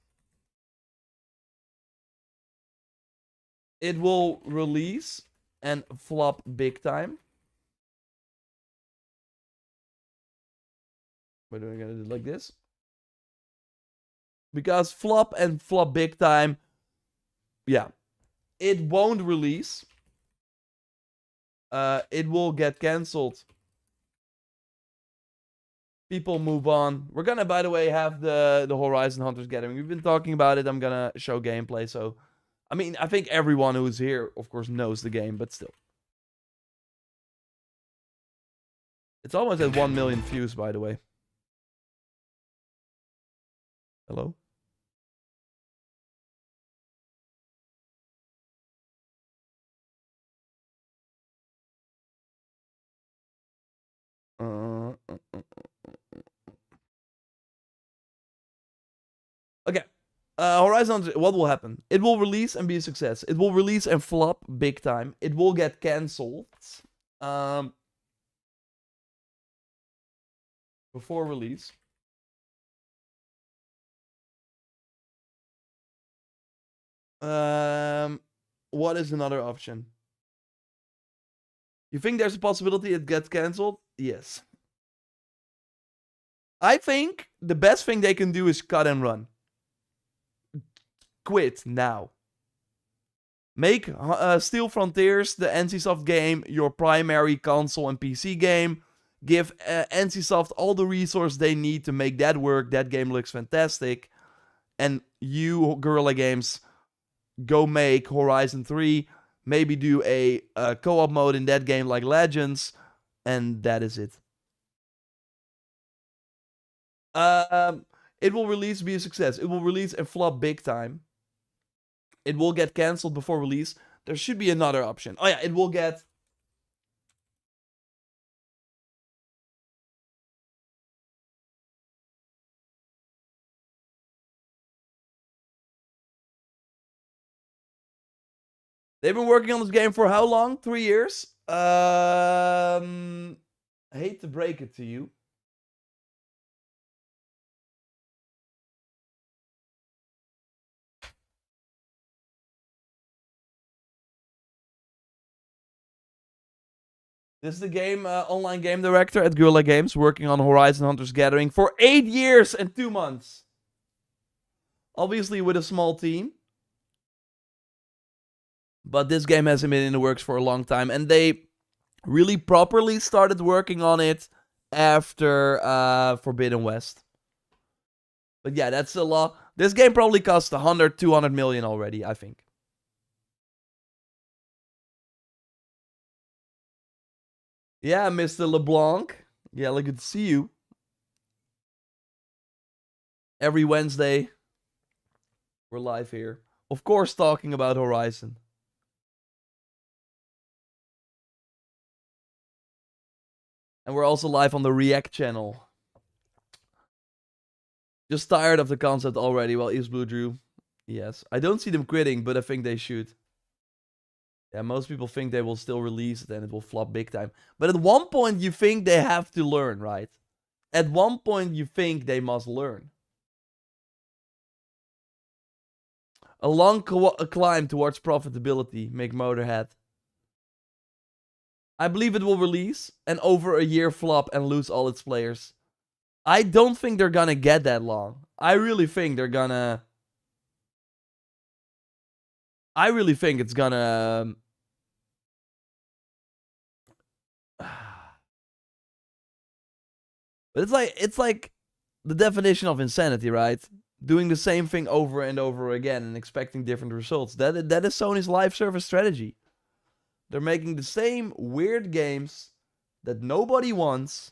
It will release and flop big time. We're gonna do it like this. Because flop and flop big time, yeah. It won't release. It will get cancelled. People move on. We're gonna, by the way, have the Horizon Hunters Gathering. We've been talking about it. I'm gonna show gameplay. So, I mean, I think everyone who's here, of course, knows the game, but still. It's almost at 1 million views, by the way. Hello? Okay. Horizon, what will happen? It will release and be a success. It will release and flop big time. It will get cancelled. Before release. What is another option? You think there's a possibility it gets cancelled? Yes. I think the best thing they can do is cut and run. Quit now. Make Steel Frontiers, the NCSoft game, your primary console and PC game. Give NCSoft all the resources they need to make that work. That game looks fantastic. And you, Guerrilla Games, go make Horizon 3. Maybe do a co-op mode in that game like Legends. And that is it. It will release, be a success. It will release and flop big time. It will get cancelled before release. There should be another option. Oh yeah, it will get... They've been working on this game for how long? 3 years? I hate to break it to you. This is the game online game director at Guerrilla Games, working on Horizon Hunters Gathering for 8 years and 2 months. Obviously with a small team. But this game hasn't been in the works for a long time. And they really properly started working on it after Forbidden West. But yeah, that's a lot. This game probably cost 100, 200 million already, I think. Yeah, Mr. LeBlanc. Yeah, good to see you. Every Wednesday, we're live here. Of course, talking about Horizon. And we're also live on the React channel. Just tired of the concept already. Well, East Blue Drew. Yes. I don't see them quitting, but I think they should. Yeah, most people think they will still release it and it will flop big time. But at one point, you think they have to learn, right? At one point, you think they must learn. A long climb towards profitability, make Motorhead. I believe it will release and over a year flop and lose all its players. I don't think they're gonna get that long. I really think they're gonna... I really think it's gonna... But it's like the definition of insanity, right? doing the same thing over and over again and expecting different results. That is Sony's live service strategy. They're making the same weird games that nobody wants,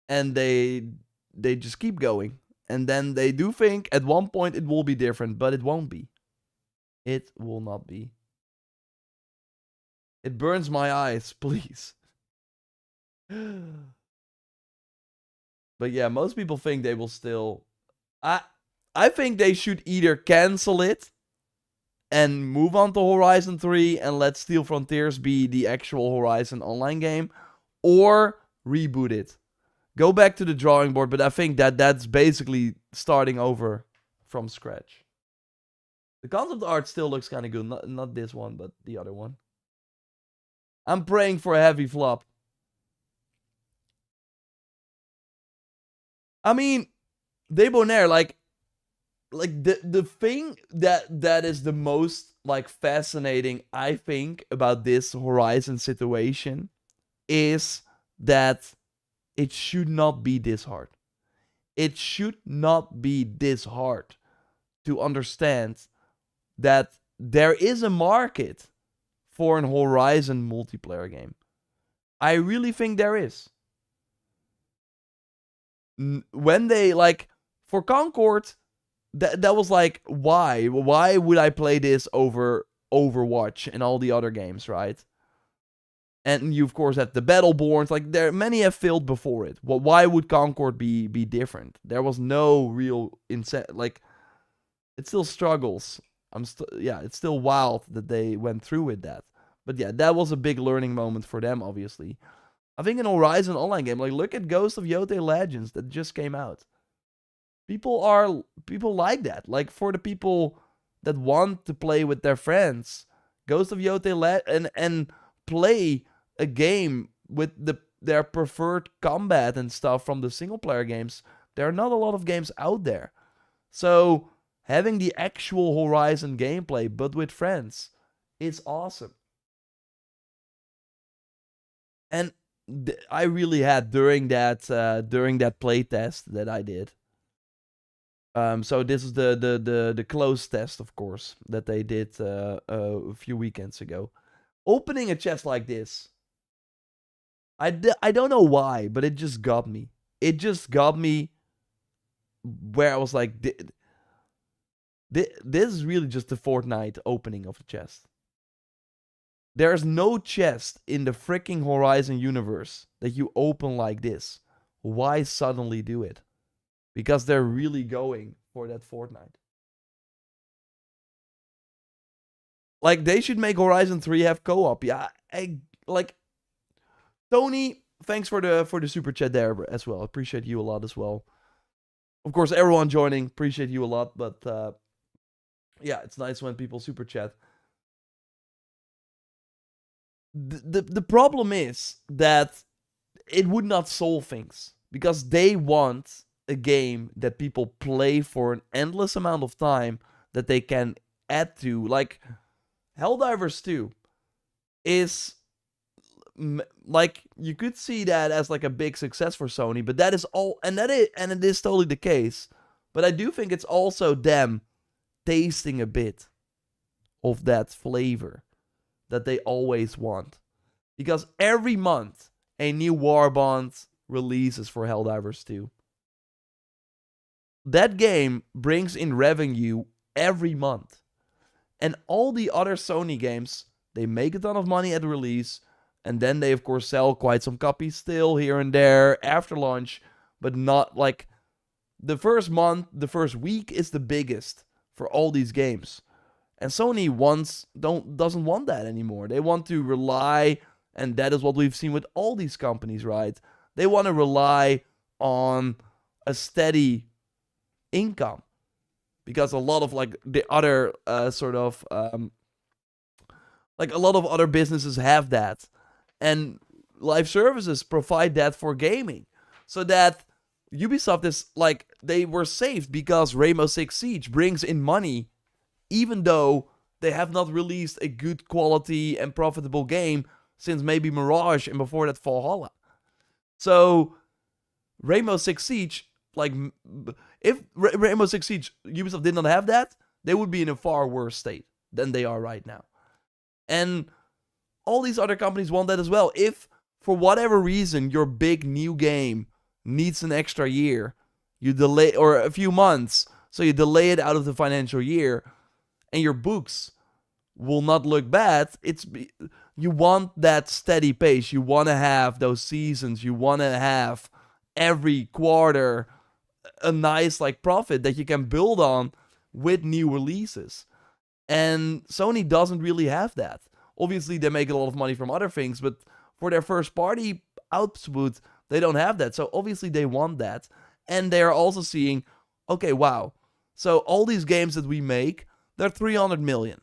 and they just keep going. And then they do think at one point it will be different, but it won't be. It will not be. It burns my eyes, please. But yeah, most people think they will still... I think they should either cancel it and move on to Horizon 3 and let Steel Frontiers be the actual Horizon online game, or reboot it. Go back to the drawing board, but I think that's basically starting over from scratch. The concept art still looks kind of good. Not this one, but the other one. I'm praying for a heavy flop. I mean, Debonair, like the thing that is the most like fascinating, I think, about this Horizon situation is that it should not be this hard. It should not be this hard to understand that there is a market for an Horizon multiplayer game. I really think there is. When they, like, for Concord, that was like, why? Why would I play this over Overwatch and all the other games, right? And you, of course, have the Battleborns. Like, many have failed before it. Well, why would Concord be different? There was no real like, it still struggles. It's still wild that they went through with that. But yeah, that was a big learning moment for them, obviously. I think an Horizon online game, like, look at Ghost of Yotei Legends that just came out. People like that. Like, for the people that want to play with their friends, Ghost of Yotei and play a game with their preferred combat and stuff from the single player games. There are not a lot of games out there. So having the actual Horizon gameplay but with friends is awesome. And I really had during that playtest that I did. So this is the closed test, of course, that they did a few weekends ago. Opening a chest like this, I don't know why, but it just got me. It just got me where I was like, this is really just the Fortnite opening of the chest. There's no chest in the freaking Horizon universe that you open like this. Why suddenly do it? Because they're really going for that Fortnite. Like, they should make Horizon 3 have co-op. Yeah, like, Tony, thanks for the super chat there as well. Appreciate you a lot as well. Of course, everyone joining, appreciate you a lot. But yeah, it's nice when people super chat. The problem is that it would not solve things, because they want a game that people play for an endless amount of time that they can add to. Like, Helldivers 2 is, like, you could see that as like a big success for Sony, but that is all, and it is totally the case. But I do think it's also them tasting a bit of that flavor that they always want. Because every month, a new Warband releases for Helldivers 2. That game brings in revenue every month. And all the other Sony games, they make a ton of money at release, and then they, of course, sell quite some copies still here and there after launch, but not like the first month, the first week is the biggest for all these games. And Sony doesn't want that anymore. They want to rely, and that is what we've seen with all these companies, right? They want to rely on a steady income. Because a lot of, like, the other like, a lot of other businesses have that. And live services provide that for gaming. So that Ubisoft is, like, they were saved because Rainbow Six Siege brings in money, even though they have not released a good quality and profitable game since maybe Mirage and before that Valhalla. So Rainbow Six Siege like, if Rainbow Six Siege, Ubisoft did not have that, they would be in a far worse state than they are right now. And all these other companies want that as well. If, for whatever reason, your big new game needs an extra year, you delay, or a few months, so you delay it out of the financial year, and your books will not look bad, you want that steady pace. You want to have those seasons. You want to have every quarter a nice like profit that you can build on with new releases. And Sony doesn't really have that. Obviously, they make a lot of money from other things, but for their first party output, they don't have that. So obviously they want that. And they're also seeing, okay, wow. So all these games that we make, they're 300 million.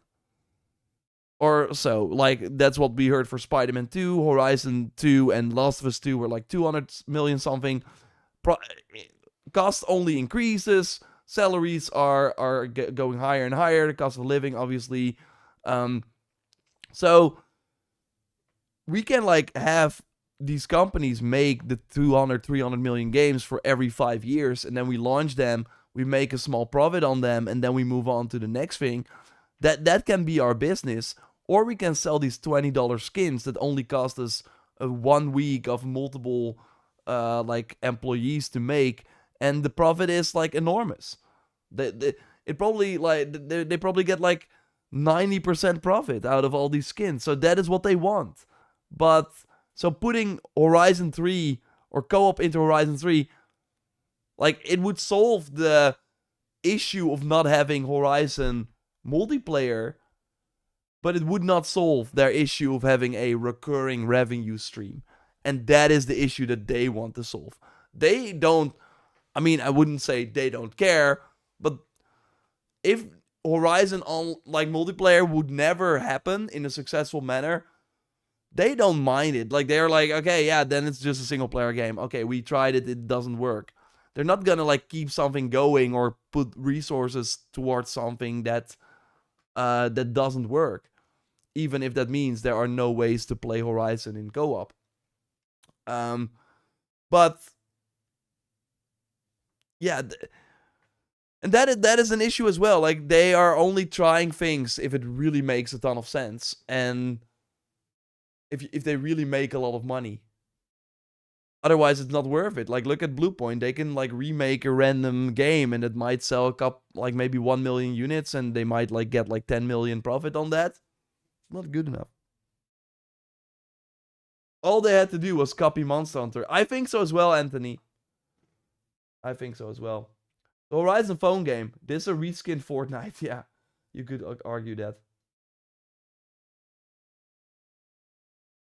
Or so. Like, that's what we heard for Spider-Man 2, Horizon 2, and Last of Us 2 were like 200 million something. Cost only increases. Salaries are going higher and higher. The cost of living, obviously. So we can like have these companies make the 300 million games for every 5 years, and then we launch them, we make a small profit on them, and then we move on to the next thing. That can be our business. Or we can sell these $20 skins that only cost us 1 week of multiple like employees to make, and the profit is like enormous. They probably get like 90% profit out of all these skins. So that is what they want. But so putting Horizon 3 or co-op into Horizon 3, like, it would solve the issue of not having Horizon multiplayer, but it would not solve their issue of having a recurring revenue stream. And that is the issue that they want to solve. They don't, I mean, I wouldn't say they don't care, but if Horizon on like multiplayer would never happen in a successful manner, they don't mind it. Like, they're like, okay, yeah, then it's just a single player game. Okay, we tried it, it doesn't work. They're not gonna like keep something going or put resources towards something that doesn't work, even if that means there are no ways to play Horizon in co-op. But yeah, and that is an issue as well. Like, they are only trying things if it really makes a ton of sense, and if they really make a lot of money. Otherwise, it's not worth it. Like, look at Bluepoint. They can like remake a random game, and it might sell like maybe 1 million units, and they might like get like 10 million profit on that. It's not good enough. All they had to do was copy Monster Hunter. I think so as well, Anthony. I think so as well. The Horizon phone game. This is a reskin Fortnite. Yeah, you could argue that.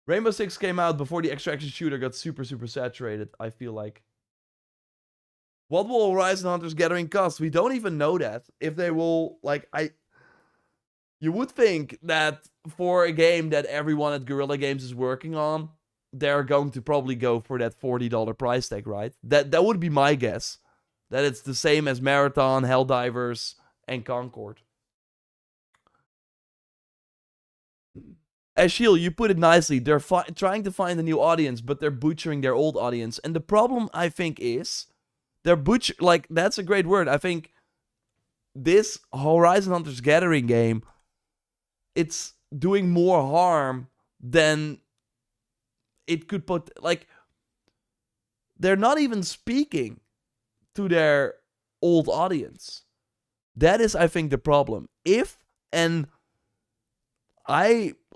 Rainbow Six came out before the extraction shooter got super saturated, I feel like. What will Horizon Hunters Gathering cost? We don't even know that. If they will, like, you would think that for a game that everyone at Guerrilla Games is working on, they're going to probably go for that $40 price tag, right? That would be my guess. That it's the same as Marathon, Helldivers, and Concord. Ashil, you put it nicely. They're trying to find a new audience, but they're butchering their old audience. And the problem, I think, is they're like, that's a great word. I think this Horizon Hunters Gathering game, it's doing more harm than it could put. Like, they're not even speaking to their old audience. That is, I think, the problem.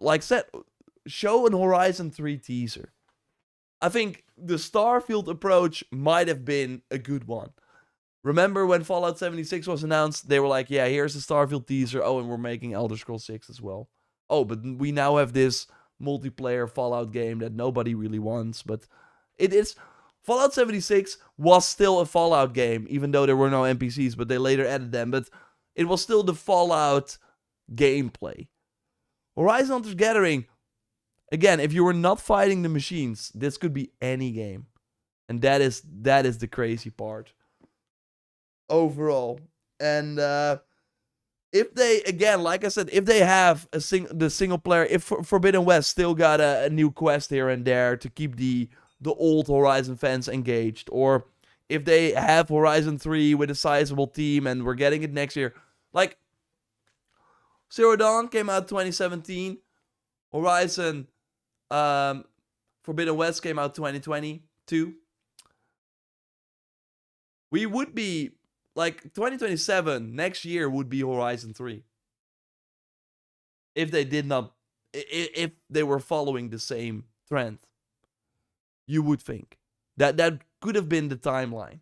Like said, show an Horizon 3 teaser. I think the Starfield approach might have been a good one. Remember when Fallout 76 was announced? They were like, yeah, here's the Starfield teaser. Oh, and we're making Elder Scrolls 6 as well. Oh, but we now have this multiplayer Fallout game that nobody really wants. But it is... Fallout 76 was still a Fallout game, even though there were no NPCs, but they later added them. But it was still the Fallout gameplay. Horizon Hunters Gathering, again, if you were not fighting the machines, this could be any game. And that is the crazy part. Overall. And if they, again, like I said, if they have the single player, if Forbidden West still got a new quest here and there to keep the old Horizon fans engaged, or if they have Horizon 3 with a sizable team and we're getting it next year. Like, Zero Dawn came out 2017. Horizon Forbidden West came out 2022. We would be, like, 2027, next year would be Horizon 3. If they did not, if they were following the same trend. You would think. That could have been the timeline.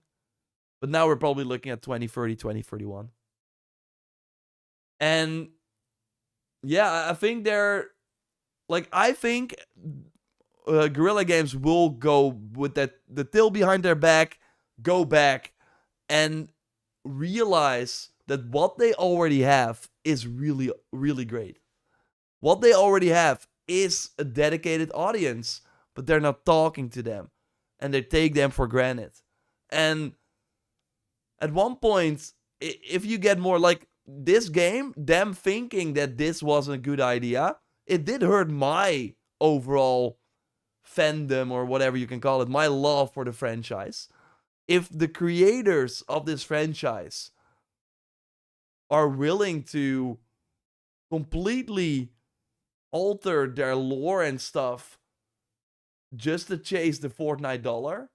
But now we're probably looking at 2030, 2031. And yeah, I think they're, like, I think Guerrilla Games will go with the tail behind their back, go back, and realize that what they already have is really, really great. What they already have is a dedicated audience, but they're not talking to them. And they take them for granted. And at one point, if you get more, like, this game, them thinking that this wasn't a good idea, it did hurt my overall fandom, or whatever you can call it, my love for the franchise. If the creators of this franchise are willing to completely alter their lore and stuff just to chase the Fortnite dollar,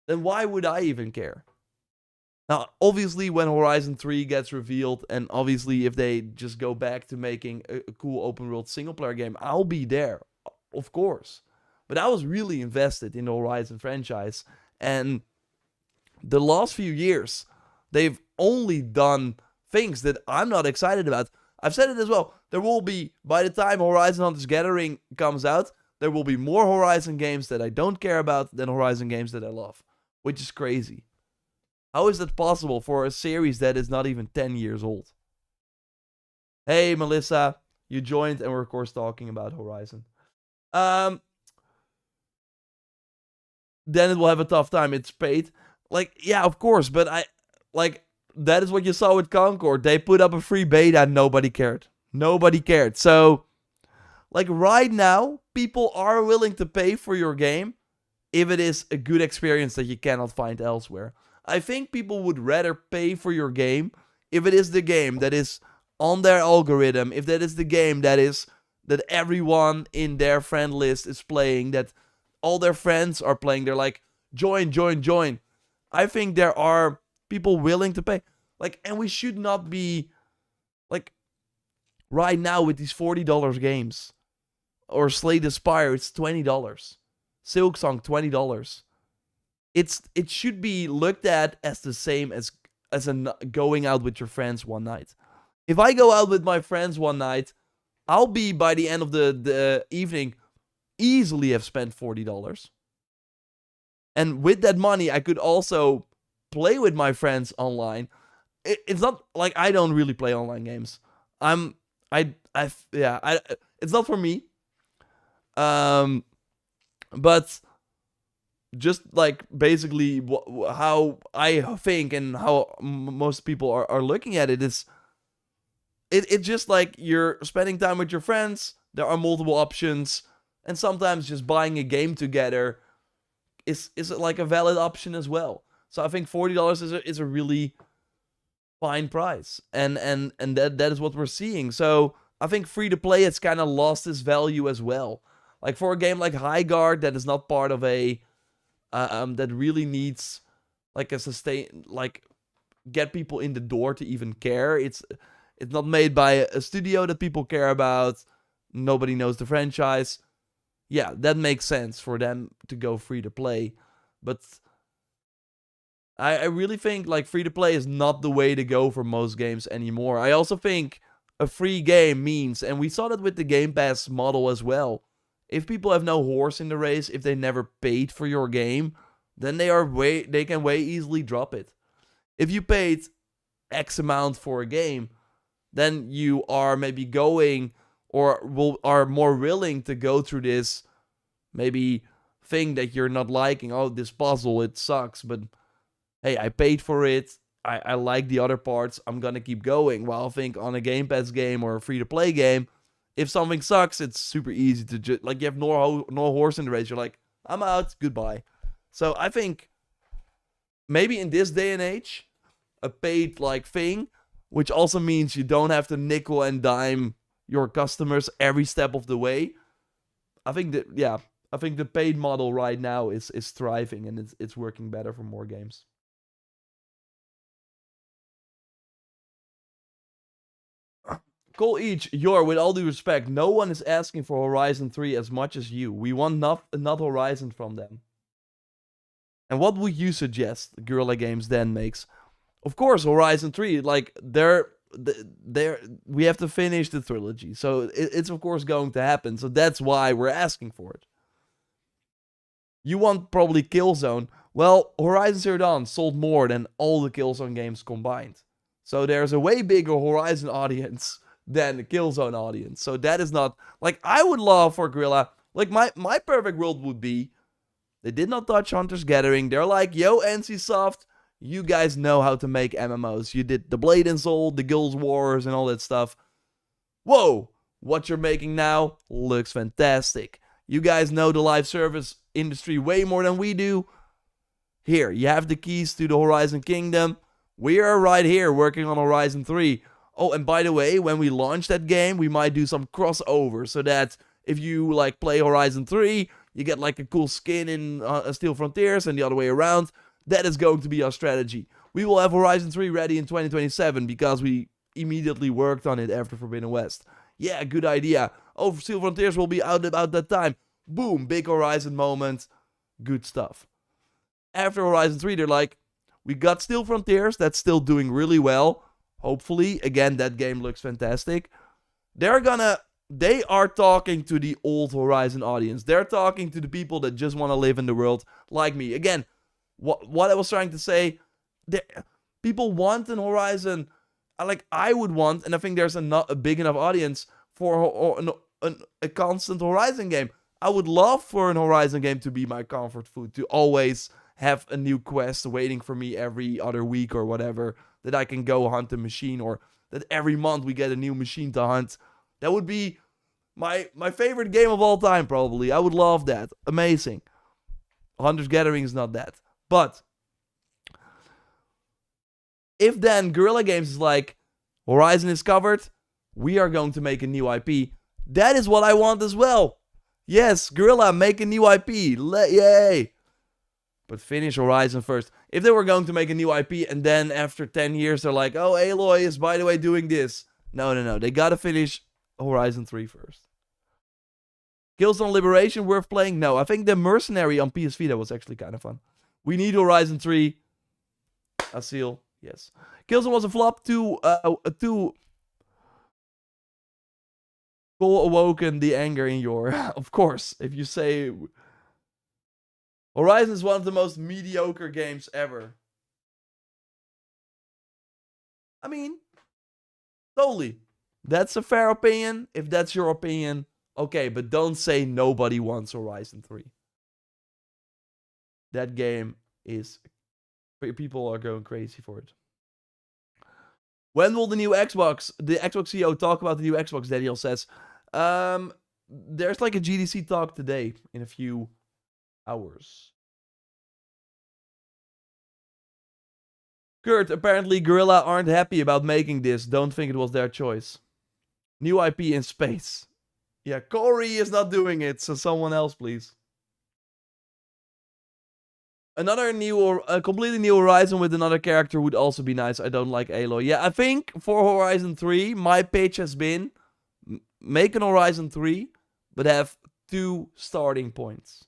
then why would I even care? Now, obviously, when Horizon 3 gets revealed, and obviously if they just go back to making a cool open-world single-player game, I'll be there, of course. But I was really invested in the Horizon franchise, and the last few years, they've only done things that I'm not excited about. I've said it as well. There will be, by the time Horizon Hunters Gathering comes out, there will be more Horizon games that I don't care about than Horizon games that I love. Which is crazy. How is that possible for a series that is not even 10 years old? Hey, Melissa. You joined, and we're, of course, talking about Horizon. Then it will have a tough time. It's paid. Like, yeah, of course, but that is what you saw with Concord. They put up a free beta and nobody cared. Nobody cared. So, like, right now, people are willing to pay for your game if it is a good experience that you cannot find elsewhere. I think people would rather pay for your game if it is the game that is on their algorithm, if that is the game that everyone in their friend list is playing, that all their friends are playing. They're like, join, join, join. I think there are people willing to pay. Like, and we should not be, like, right now with these $40 games. Or Slay the Spire, it's $20. Silksong, $20. It should be looked at as the same as going out with your friends one night. If I go out with my friends one night, I'll be, by the end of the evening, easily have spent $40. And with that money, I could also play with my friends online. It's not like I don't really play online games. It's not for me. But just like basically how I think and how most people are looking at it is, it's just like you're spending time with your friends. There are multiple options, and sometimes just buying a game together is like a valid option as well. So I think $40 is a really fine price, and that is what we're seeing. So I think free to play, it's kind of lost its value as well. Like for a game like Highguard that is not part of a that really needs like a get people in the door to even care. It's not made by a studio that people care about. Nobody knows the franchise. Yeah, that makes sense for them to go free to play. But I really think like free to play is not the way to go for most games anymore. I also think a free game means, and we saw that with the Game Pass model as well, if people have no horse in the race, if they never paid for your game, then they can way easily drop it. If you paid X amount for a game, then you are maybe going or are more willing to go through this maybe thing that you're not liking. Oh, this puzzle, it sucks, but hey, I paid for it. I like the other parts. I'm gonna keep going. While I think on a Game Pass game or a free-to-play game, if something sucks, it's super easy to just, like, you have no horse in the race. You're like, I'm out, goodbye. So I think maybe in this day and age, a paid like thing, which also means you don't have to nickel and dime your customers every step of the way. I think that, yeah, I think the paid model right now is thriving, and it's working better for more games. Cole each, with all due respect, no one is asking for Horizon 3 as much as you. We want not Horizon from them. And what would you suggest Guerrilla Games then makes? Of course, Horizon 3, like, we have to finish the trilogy. So it's of course going to happen. So that's why we're asking for it. You want probably Killzone. Well, Horizon Zero Dawn sold more than all the Killzone games combined. So there's a way bigger Horizon audience than the Killzone audience. So that is not... Like, I would love for Guerrilla... Like, my perfect world would be... They did not touch Hunter's Gathering. They're like, yo, NCSoft, you guys know how to make MMOs. You did the Blade and Soul, the Guild Wars, and all that stuff. Whoa! What you're making now looks fantastic. You guys know the live service industry way more than we do. Here, you have the keys to the Horizon Kingdom. We are right here working on Horizon 3. Oh, and by the way, when we launch that game, we might do some crossover. So that if you like play Horizon 3, you get like a cool skin in Steel Frontiers and the other way around. That is going to be our strategy. We will have Horizon 3 ready in 2027 because we immediately worked on it after Forbidden West. Yeah, good idea. Oh, Steel Frontiers will be out about that time. Boom, big Horizon moment. Good stuff. After Horizon 3, they're like, we got Steel Frontiers. That's still doing really well. Hopefully, again, that game looks fantastic. They are talking to the old Horizon audience. They're talking to the people that just want to live in the world like me. Again, what I was trying to say, people want an Horizon, like I would want, and I think there's a big enough audience for a constant Horizon game. I would love for an Horizon game to be my comfort food, to always have a new quest waiting for me every other week or whatever, that I can go hunt a machine, or that every month we get a new machine to hunt. That would be my favorite game of all time, probably. I would love that. Amazing. Hunter's Gathering is not that. But if then Guerrilla Games is like, Horizon is covered, we are going to make a new IP. That is what I want as well. Yes, Guerrilla, make a new IP. Yay. But finish Horizon first. If they were going to make a new IP and then after 10 years they're like, oh, Aloy is by the way doing this. No. They gotta finish Horizon 3 first. Killzone Liberation worth playing? No, I think the Mercenary on PS Vita was actually kind of fun. We need Horizon 3. Asil, yes. Killzone was a flop. Too awoken the anger in your... Of course, if you say... Horizon is one of the most mediocre games ever. I mean, totally. That's a fair opinion. If that's your opinion, okay, but don't say nobody wants Horizon 3. That game is... People are going crazy for it. When will the Xbox CEO talk about the new Xbox, Daniel says. There's like a GDC talk today in a few hours. Kurt, apparently Guerrilla aren't happy about making this. Don't think it was their choice. New IP in space. Yeah, Corey is not doing it, so someone else, please. Another completely new Horizon with another character would also be nice. I don't like Aloy. Yeah, I think for Horizon 3, my pitch has been make an Horizon 3, but have 2 starting points.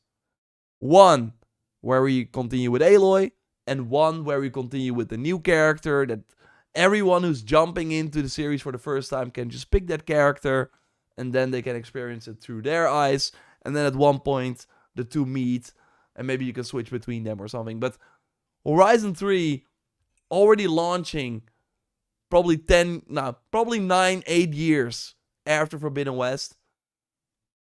One where we continue with Aloy, and one where we continue with the new character that everyone who's jumping into the series for the first time can just pick that character, and then they can experience it through their eyes, and then at one point the 2 meet, and maybe you can switch between them or something. But Horizon 3 already launching probably 9, 8 years after Forbidden West.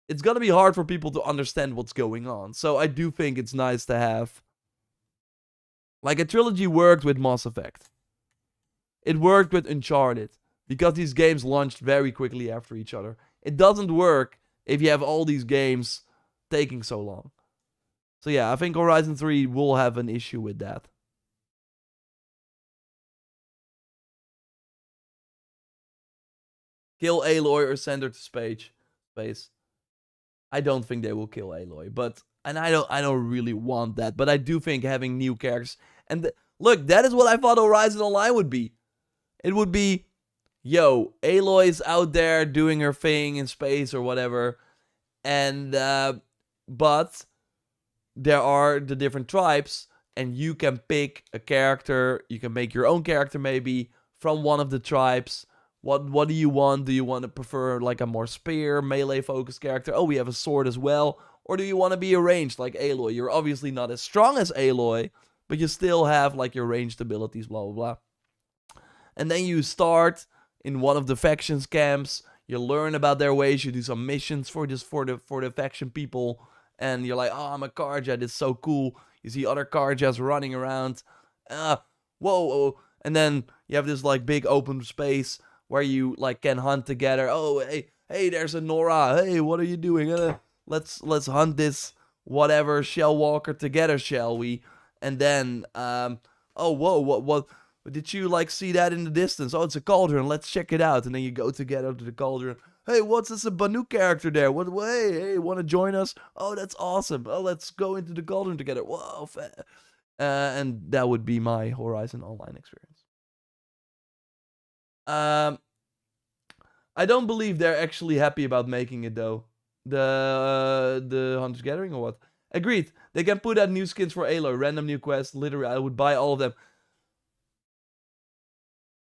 It's gonna be hard for people to understand what's going on. So I do think it's nice to have... Like, a trilogy worked with Mass Effect. It worked with Uncharted, because these games launched very quickly after each other. It doesn't work if you have all these games taking so long. So yeah, I think Horizon 3 will have an issue with that. Kill Aloy or send her to space. I don't think they will kill Aloy, but and I don't really want that, but I do think having new characters and look, that is what I thought Horizon Online would be. It would be, yo, Aloy's out there doing her thing in space or whatever, and but there are the different tribes, and you can pick a character. You can make your own character maybe from one of the tribes. What do you want? Do you want to prefer like a more spear, melee focused character? Oh, we have a sword as well. Or do you want to be a ranged like Aloy? You're obviously not as strong as Aloy, but you still have like your ranged abilities, blah, blah, blah. And then you start in one of the factions camps. You learn about their ways. You do some missions for the faction people. And you're like, oh, I'm a Karja. This is so cool. You see other Karjas running around. Whoa. And then you have this like big open space where you like can hunt together. Oh, hey, there's a Nora. Hey, what are you doing? Let's hunt this whatever Shell Walker together, shall we? And then, oh, whoa, what? Did you like see that in the distance? Oh, it's a cauldron. Let's check it out. And then you go together to the cauldron. Hey, what's this? A Banu character there? What? Hey, want to join us? Oh, that's awesome. Oh, let's go into the cauldron together. Whoa, and that would be my Horizon Online experience. I don't believe they're actually happy about making it though. The Hunter's Gathering or what? Agreed. They can put out new skins for Aloy, random new quests. Literally, I would buy all of them.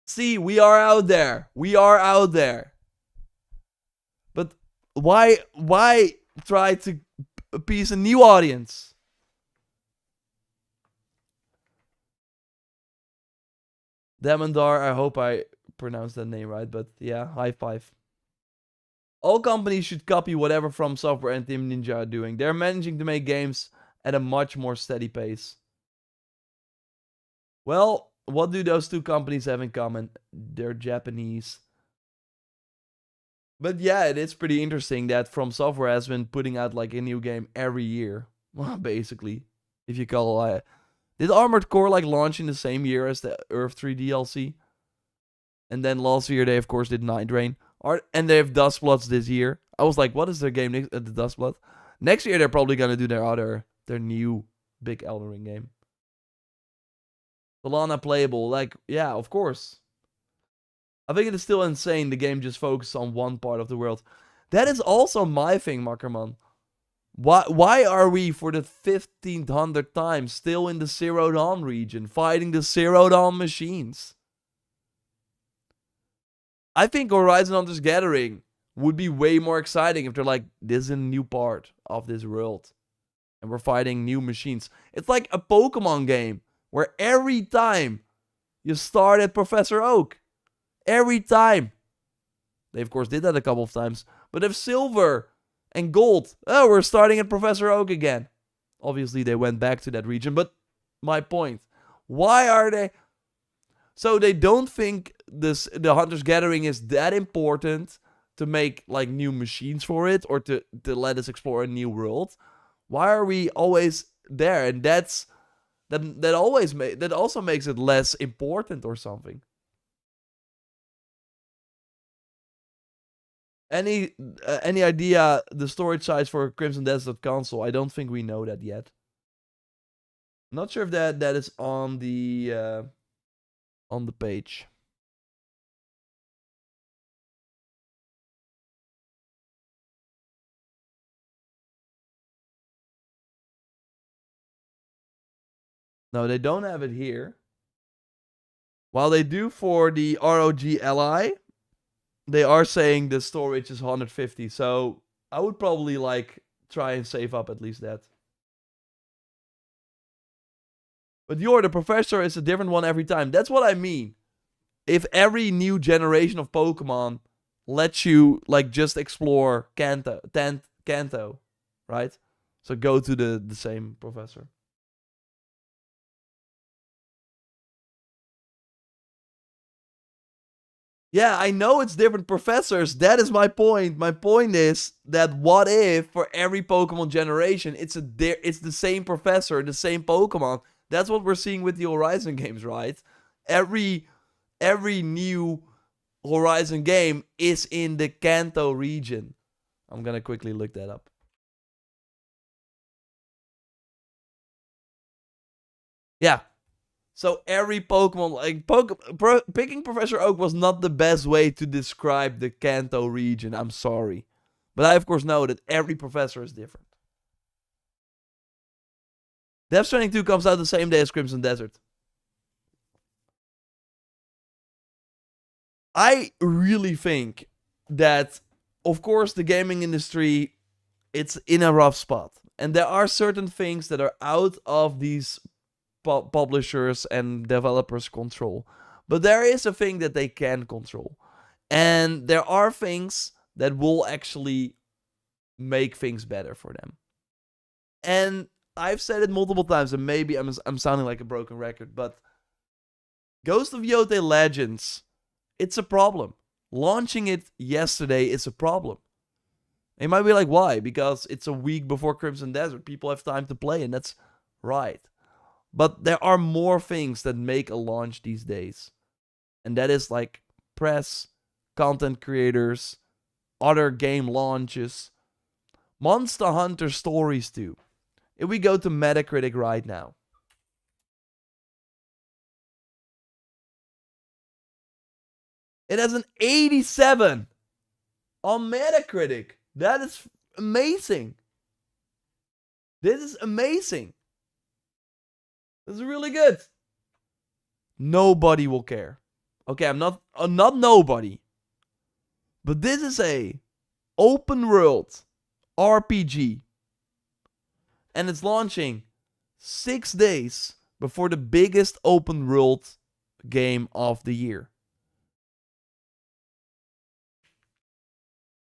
See, we are out there. But why try to appease a new audience? Damondar, I hope I pronounced that name right, but yeah, high five. All companies should copy whatever From Software and Team Ninja are doing. They're managing to make games at a much more steady pace. Well, what do those two companies have in common? They're Japanese. But yeah, it is pretty interesting that From Software has been putting out like a new game every year. Well, basically. If you call did Armored Core like launch in the same year as the Earth 3 DLC? And then last year they of course did Night Rain. And they have Dustbloods this year. I was like, what is their game next? The Dustblood. Next year they're probably gonna do their new big Elden Ring game. Solana playable, like, yeah, of course. I think it is still insane the game just focuses on one part of the world. That is also my thing, Makkerman. Why are we, for the 1500th time, still in the Zero Dawn region, fighting the Zero Dawn machines? I think Horizon Hunter's Gathering would be way more exciting if they're like, this is a new part of this world. And we're fighting new machines. It's like a Pokemon game, where every time you start at Professor Oak. Every time. They, of course, did that a couple of times. But if Silver and Gold, oh, we're starting at Professor Oak again. Obviously, they went back to that region. But my point, why are they... So they don't think the Hunter's Gathering is that important to make like new machines for it or to let us explore a new world. Why are we always there? And that also makes it less important or something. Any idea the storage size for Crimson Desert console? I don't think we know that yet. I'm not sure if that is on the page. No, they don't have it here. While they do for the ROG Li, they are saying the storage is 150. So I would probably like try and save up at least that. But the Professor is a different one every time. That's what I mean. If every new generation of Pokemon lets you like just explore Kanto, right? So go to the same Professor. Yeah, I know it's different professors. That is my point. My point is that what if for every Pokemon generation it's the same professor, the same Pokemon. That's what we're seeing with the Horizon games, right? Every new Horizon game is in the Kanto region. I'm gonna quickly look that up. Yeah. So every Pokemon, like picking Professor Oak was not the best way to describe the Kanto region. I'm sorry. But I of course know that every professor is different. Death Stranding 2 comes out the same day as Crimson Desert. I really think that, of course, the gaming industry, it's in a rough spot. And there are certain things that are out of these publishers and developers' control. But there is a thing that they can control. And there are things that will actually make things better for them. And I've said it multiple times, and maybe I'm sounding like a broken record, but Ghost of Yotei Legends, it's a problem. Launching it yesterday is a problem. And you might be like, why? Because it's a week before Crimson Desert. People have time to play, and that's right. But there are more things that make a launch these days. And that is like press, content creators, other game launches, Monster Hunter stories too. If we go to Metacritic right now. It has an 87 on Metacritic. That is amazing. This is amazing. This is really good. Nobody will care. Okay, I'm not nobody. But this is a open world RPG. And it's launching 6 days before the biggest open world game of the year.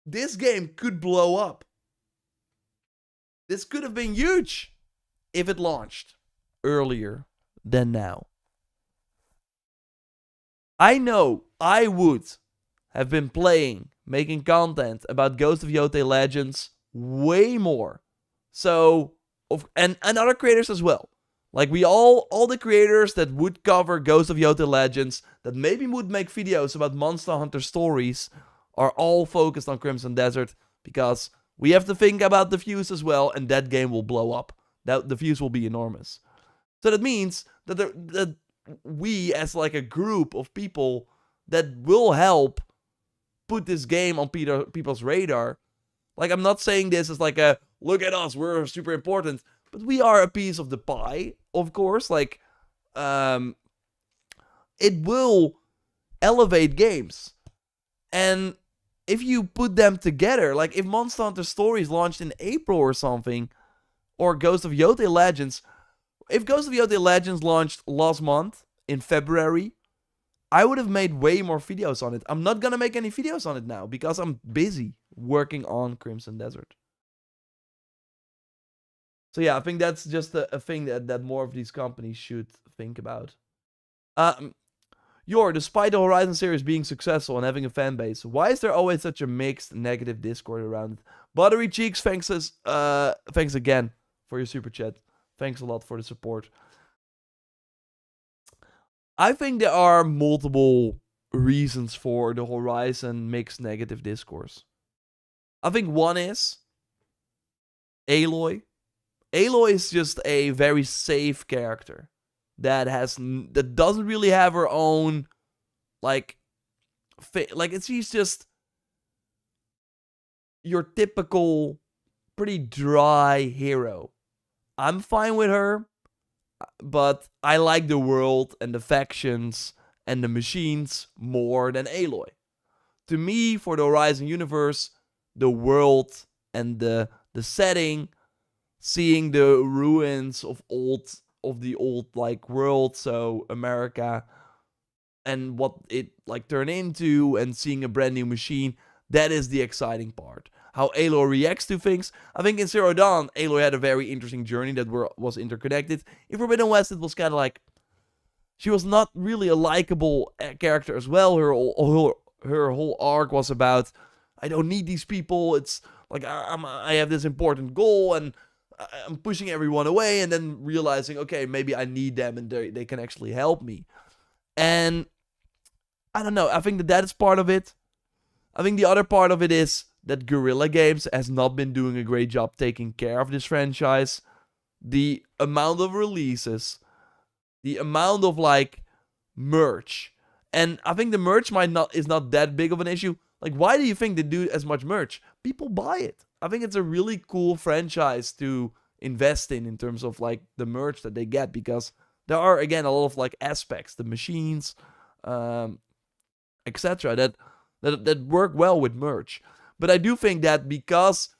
This game could blow up. This could have been huge if it launched earlier than now. I know I would have been playing, making content about Ghost of Yotei Legends way more. So, and other creators as well. Like all the creators that would cover Ghost of Yotei Legends, that maybe would make videos about Monster Hunter stories, are all focused on Crimson Desert, because we have to think about the views as well, and that game will blow up. The views will be enormous. So that means that we, as like a group of people that will help put this game on people's radar. Like, I'm not saying this as like a, look at us, we're super important, but we are a piece of the pie, of course. Like, it will elevate games. And if you put them together, like if Monster Hunter Stories launched in April or something, or Ghost of Yotei Legends, if Ghost of Yotei Legends launched last month in February, I would have made way more videos on it. I'm not gonna make any videos on it now because I'm busy working on Crimson Desert. So yeah, I think that's just a thing that more of these companies should think about. Despite the Horizon series being successful and having a fan base, why is there always such a mixed negative discord around it? Buttery Cheeks, thanks again for your super chat. Thanks a lot for the support. I think there are multiple reasons for the Horizon mixed negative discourse. I think one is Aloy. Aloy is just a very safe character that doesn't really have her own she's just your typical pretty dry hero. I'm fine with her, but I like the world and the factions and the machines more than Aloy. To me, for the Horizon universe, the world and the setting, seeing the ruins of the old world, so America, and what it turned into, and seeing a brand new machine, that is the exciting part. How Aloy reacts to things. I think in Zero Dawn, Aloy had a very interesting journey that was interconnected. In Forbidden West, it was kind of she was not really a likable character as well. Her whole arc was about, I don't need these people. It's like I have this important goal and I'm pushing everyone away, and then realizing, okay, maybe I need them and they can actually help me. And I don't know. I think that is part of it. I think the other part of it is that Guerrilla Games has not been doing a great job taking care of this franchise. The amount of releases, the amount of like merch, and I think the merch is not that big of an issue. Like, why do you think they do as much merch? People buy it. I think it's a really cool franchise to invest in terms of like the merch that they get, because there are again a lot of like aspects, the machines, etc. that work well with merch. But I do think that because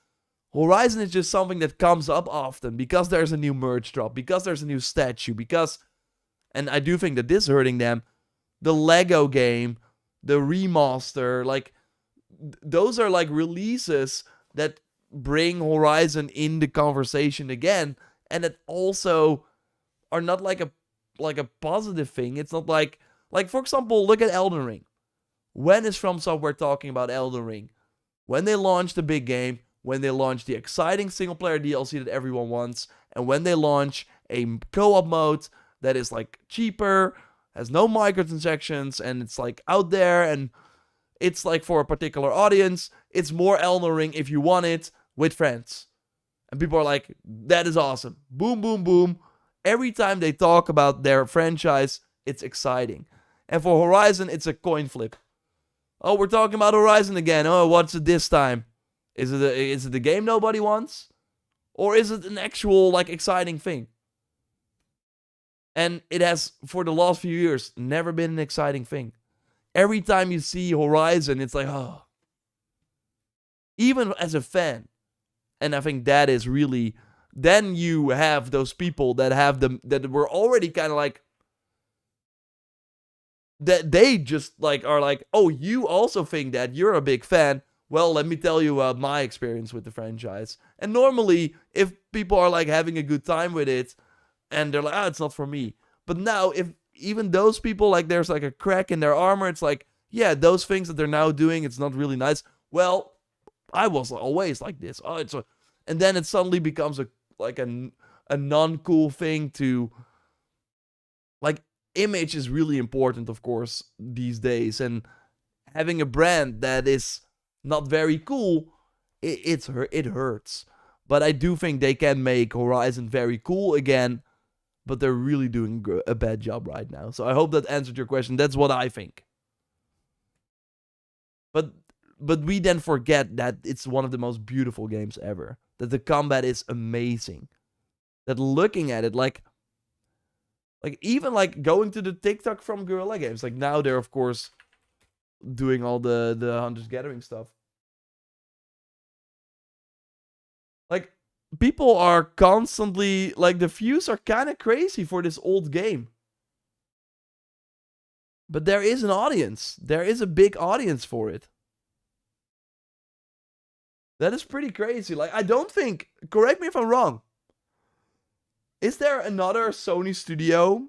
Horizon is just something that comes up often, because there's a new merch drop, because there's a new statue, and I do think that this is hurting them, the Lego game, the remaster, like, those are like releases that bring Horizon in the conversation again, and that also are not like a positive thing. It's not like for example, look at Elden Ring. When is From Software talking about Elden Ring? When they launched the big game, when they launch the exciting single-player DLC that everyone wants, and when they launch a co-op mode that is like cheaper, has no microtransactions, and it's like out there, and it's like for a particular audience. It's more Elden Ring if you want it with friends. And people are like, that is awesome. Boom, boom, boom. Every time they talk about their franchise, it's exciting. And for Horizon, it's a coin flip. Oh, we're talking about Horizon again. Oh, what's it this time? Is it the game nobody wants? Or is it an actual, like, exciting thing? And it has, for the last few years, never been an exciting thing. Every time you see Horizon, it's like, oh. Even as a fan. And I think that is really... Then you have those people that have them, that were already kind of like... That they just, like, are like, oh, you also think that? You're a big fan. Well, let me tell you about my experience with the franchise. And normally, if people are, like, having a good time with it, and they're like, it's not for me. But now, if even those people, like, there's, like, a crack in their armor, it's like, yeah, those things that they're now doing, it's not really nice. Well, I was always like this. And then it suddenly becomes a non-cool thing to... Like, image is really important, of course, these days. And having a brand that is not very cool, it hurts. But I do think they can make Horizon very cool again. But they're really doing a bad job right now. So I hope that answered your question. That's what I think. But we then forget that it's one of the most beautiful games ever. That the combat is amazing. That looking at it, like even like going to the TikTok from Guerrilla Games. Like now they're of course doing all the Hunters Gathering stuff. Like people are constantly, like, the views are kind of crazy for this old game. But there is an audience. There is a big audience for it. That is pretty crazy. Like, I don't think... Correct me if I'm wrong. Is there another Sony studio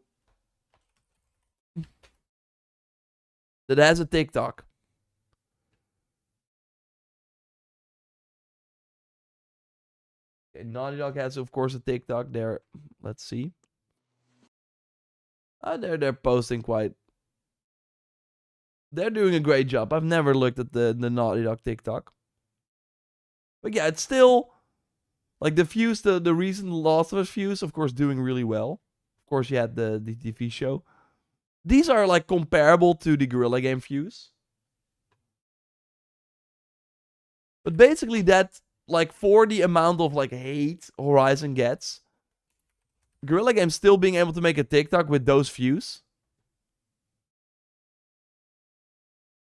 that has a TikTok? Okay, Naughty Dog has, of course, a TikTok there. Let's see. They're posting quite... They're doing a great job. I've never looked at the Naughty Dog TikTok. But yeah, it's still... Like, the views, the recent Last of Us views, of course, doing really well. Of course, you had the TV show. These are, like, comparable to the Guerrilla Game views. But basically that, like, for the amount of, like, hate Horizon gets, Guerrilla Games still being able to make a TikTok with those views,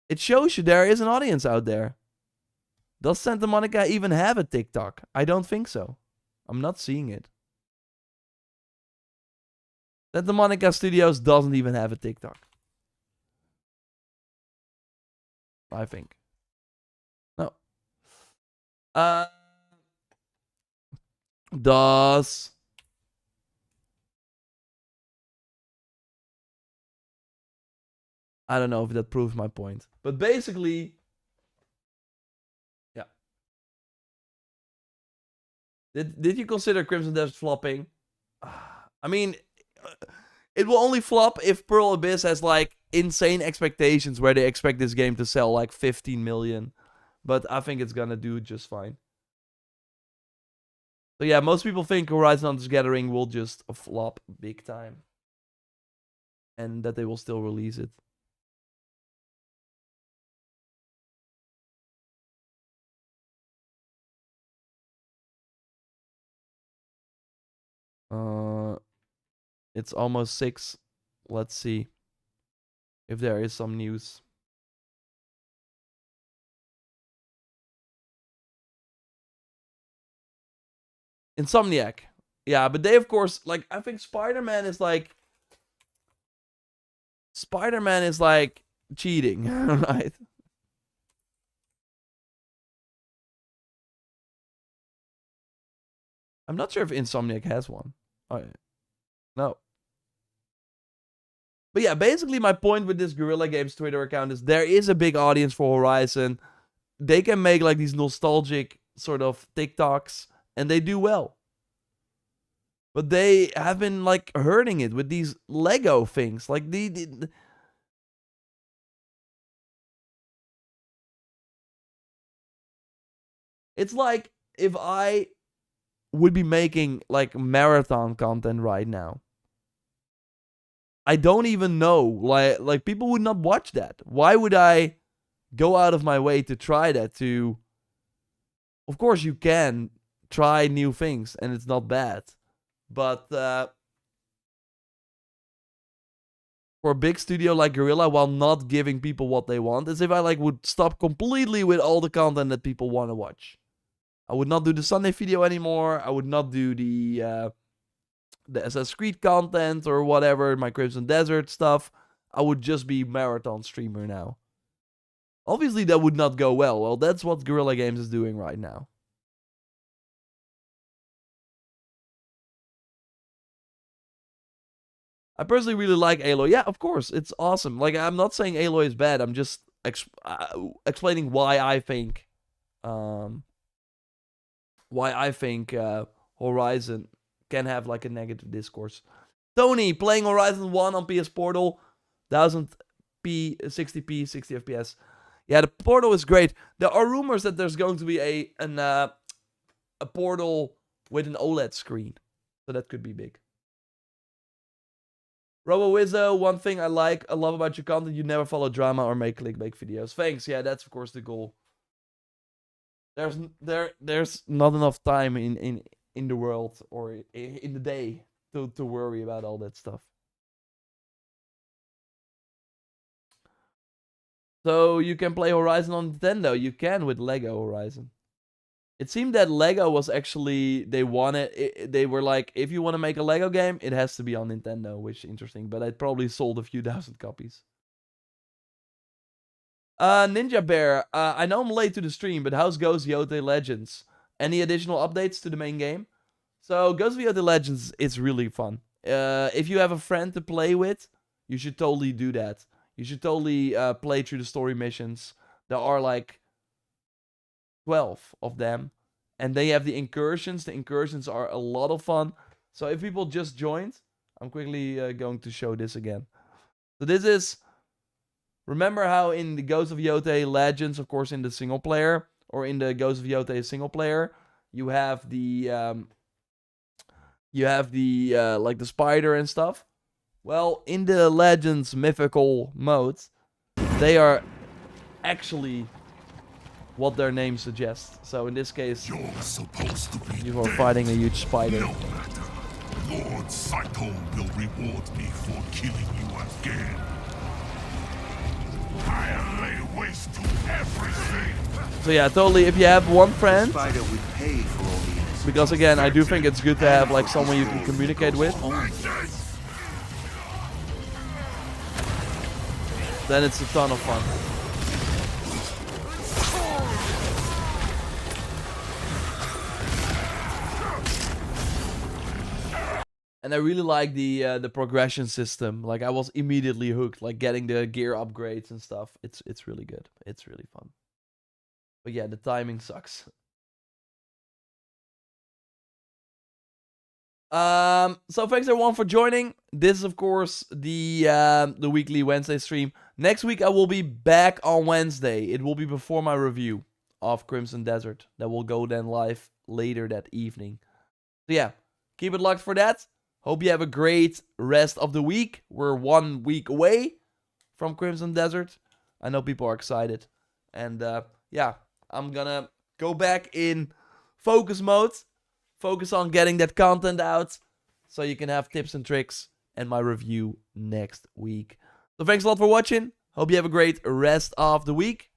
it shows you there is an audience out there. Does Santa Monica even have a TikTok? I don't think so. I'm not seeing it. Santa Monica Studios doesn't even have a TikTok. I think. No. Does... I don't know if that proves my point. But basically... Did you consider Crimson Desert flopping? I mean, it will only flop if Pearl Abyss has, like, insane expectations where they expect this game to sell like 15 million. But I think it's gonna do just fine. So yeah, most people think Horizon Hunters Gathering will just flop big time. And that they will still release it. It's almost 6. Let's see if there is some news. Insomniac. Yeah, but they, of course, like, I think Spider-Man is like cheating, right? I'm not sure if Insomniac has one. Oh, yeah. No. But yeah, basically my point with this Guerrilla Games Twitter account is there is a big audience for Horizon. They can make like these nostalgic sort of TikToks, and they do well. But they have been like hurting it with these Lego things. Like it's like if I would be making like marathon content right now. I don't even know. Like people would not watch that. Why would I go out of my way to try that? Of course you can try new things and it's not bad. But for a big studio like Guerrilla, while not giving people what they want, as if I like would stop completely with all the content that people want to watch. I would not do the Sunday video anymore. I would not do the Assassin's Creed content or whatever, my Crimson Desert stuff. I would just be marathon streamer now. Obviously, that would not go well. Well, that's what Guerrilla Games is doing right now. I personally really like Aloy. Yeah, of course, it's awesome. Like, I'm not saying Aloy is bad. I'm just explaining why I think, Horizon can have like a negative discourse. Tony playing Horizon 1 on PS Portal, 1000p, 60p, 60 FPS. Yeah, the Portal is great. There are rumors that there's going to be a Portal with an OLED screen, so that could be big. RoboWizzo, one thing I love about your content, you never follow drama or make clickbait videos. Thanks. Yeah, that's of course the goal. There's not enough time in the world or in the day to worry about all that stuff. So you can play Horizon on Nintendo. You can with Lego Horizon. It seemed that Lego was actually, they were like, if you want to make a Lego game, it has to be on Nintendo, which is interesting. But it probably sold a few thousand copies. Ninja Bear, I know I'm late to the stream, but how's Ghost of Yotei Legends? Any additional updates to the main game? So Ghost of Yotei Legends is really fun. If you have a friend to play with, you should totally do that. You should totally play through the story missions. There are like 12 of them. And they have the incursions. The incursions are a lot of fun. So if people just joined, I'm quickly going to show this again. So this is... Remember how in the Ghost of Yotei Legends, of course in the single player, or in the Ghost of Yotei single player, you have the like the spider and stuff. Well, in the Legends mythical modes, they are actually what their name suggests. So in this case, You're supposed to be you are dead. fighting a huge spider. No matter. Lord Saito will reward me for killing you again. I'll lay waste to everything. So yeah, totally. If you have one friend, Spider would pay for all the innocent. because again, I do think it's good to have like someone you can communicate with. Then it's a ton of fun. And I really like the progression system. Like I was immediately hooked. Like getting the gear upgrades and stuff. It's really good. It's really fun. But yeah, the timing sucks. So thanks everyone for joining. This is of course the weekly Wednesday stream. Next week I will be back on Wednesday. It will be before my review of Crimson Desert. That will go then live later that evening. So yeah, keep it locked for that. Hope you have a great rest of the week. We're 1 week away from Crimson Desert. I know people are excited. And yeah, I'm gonna go back in focus mode. Focus on getting that content out so you can have tips and tricks and my review next week. So thanks a lot for watching. Hope you have a great rest of the week.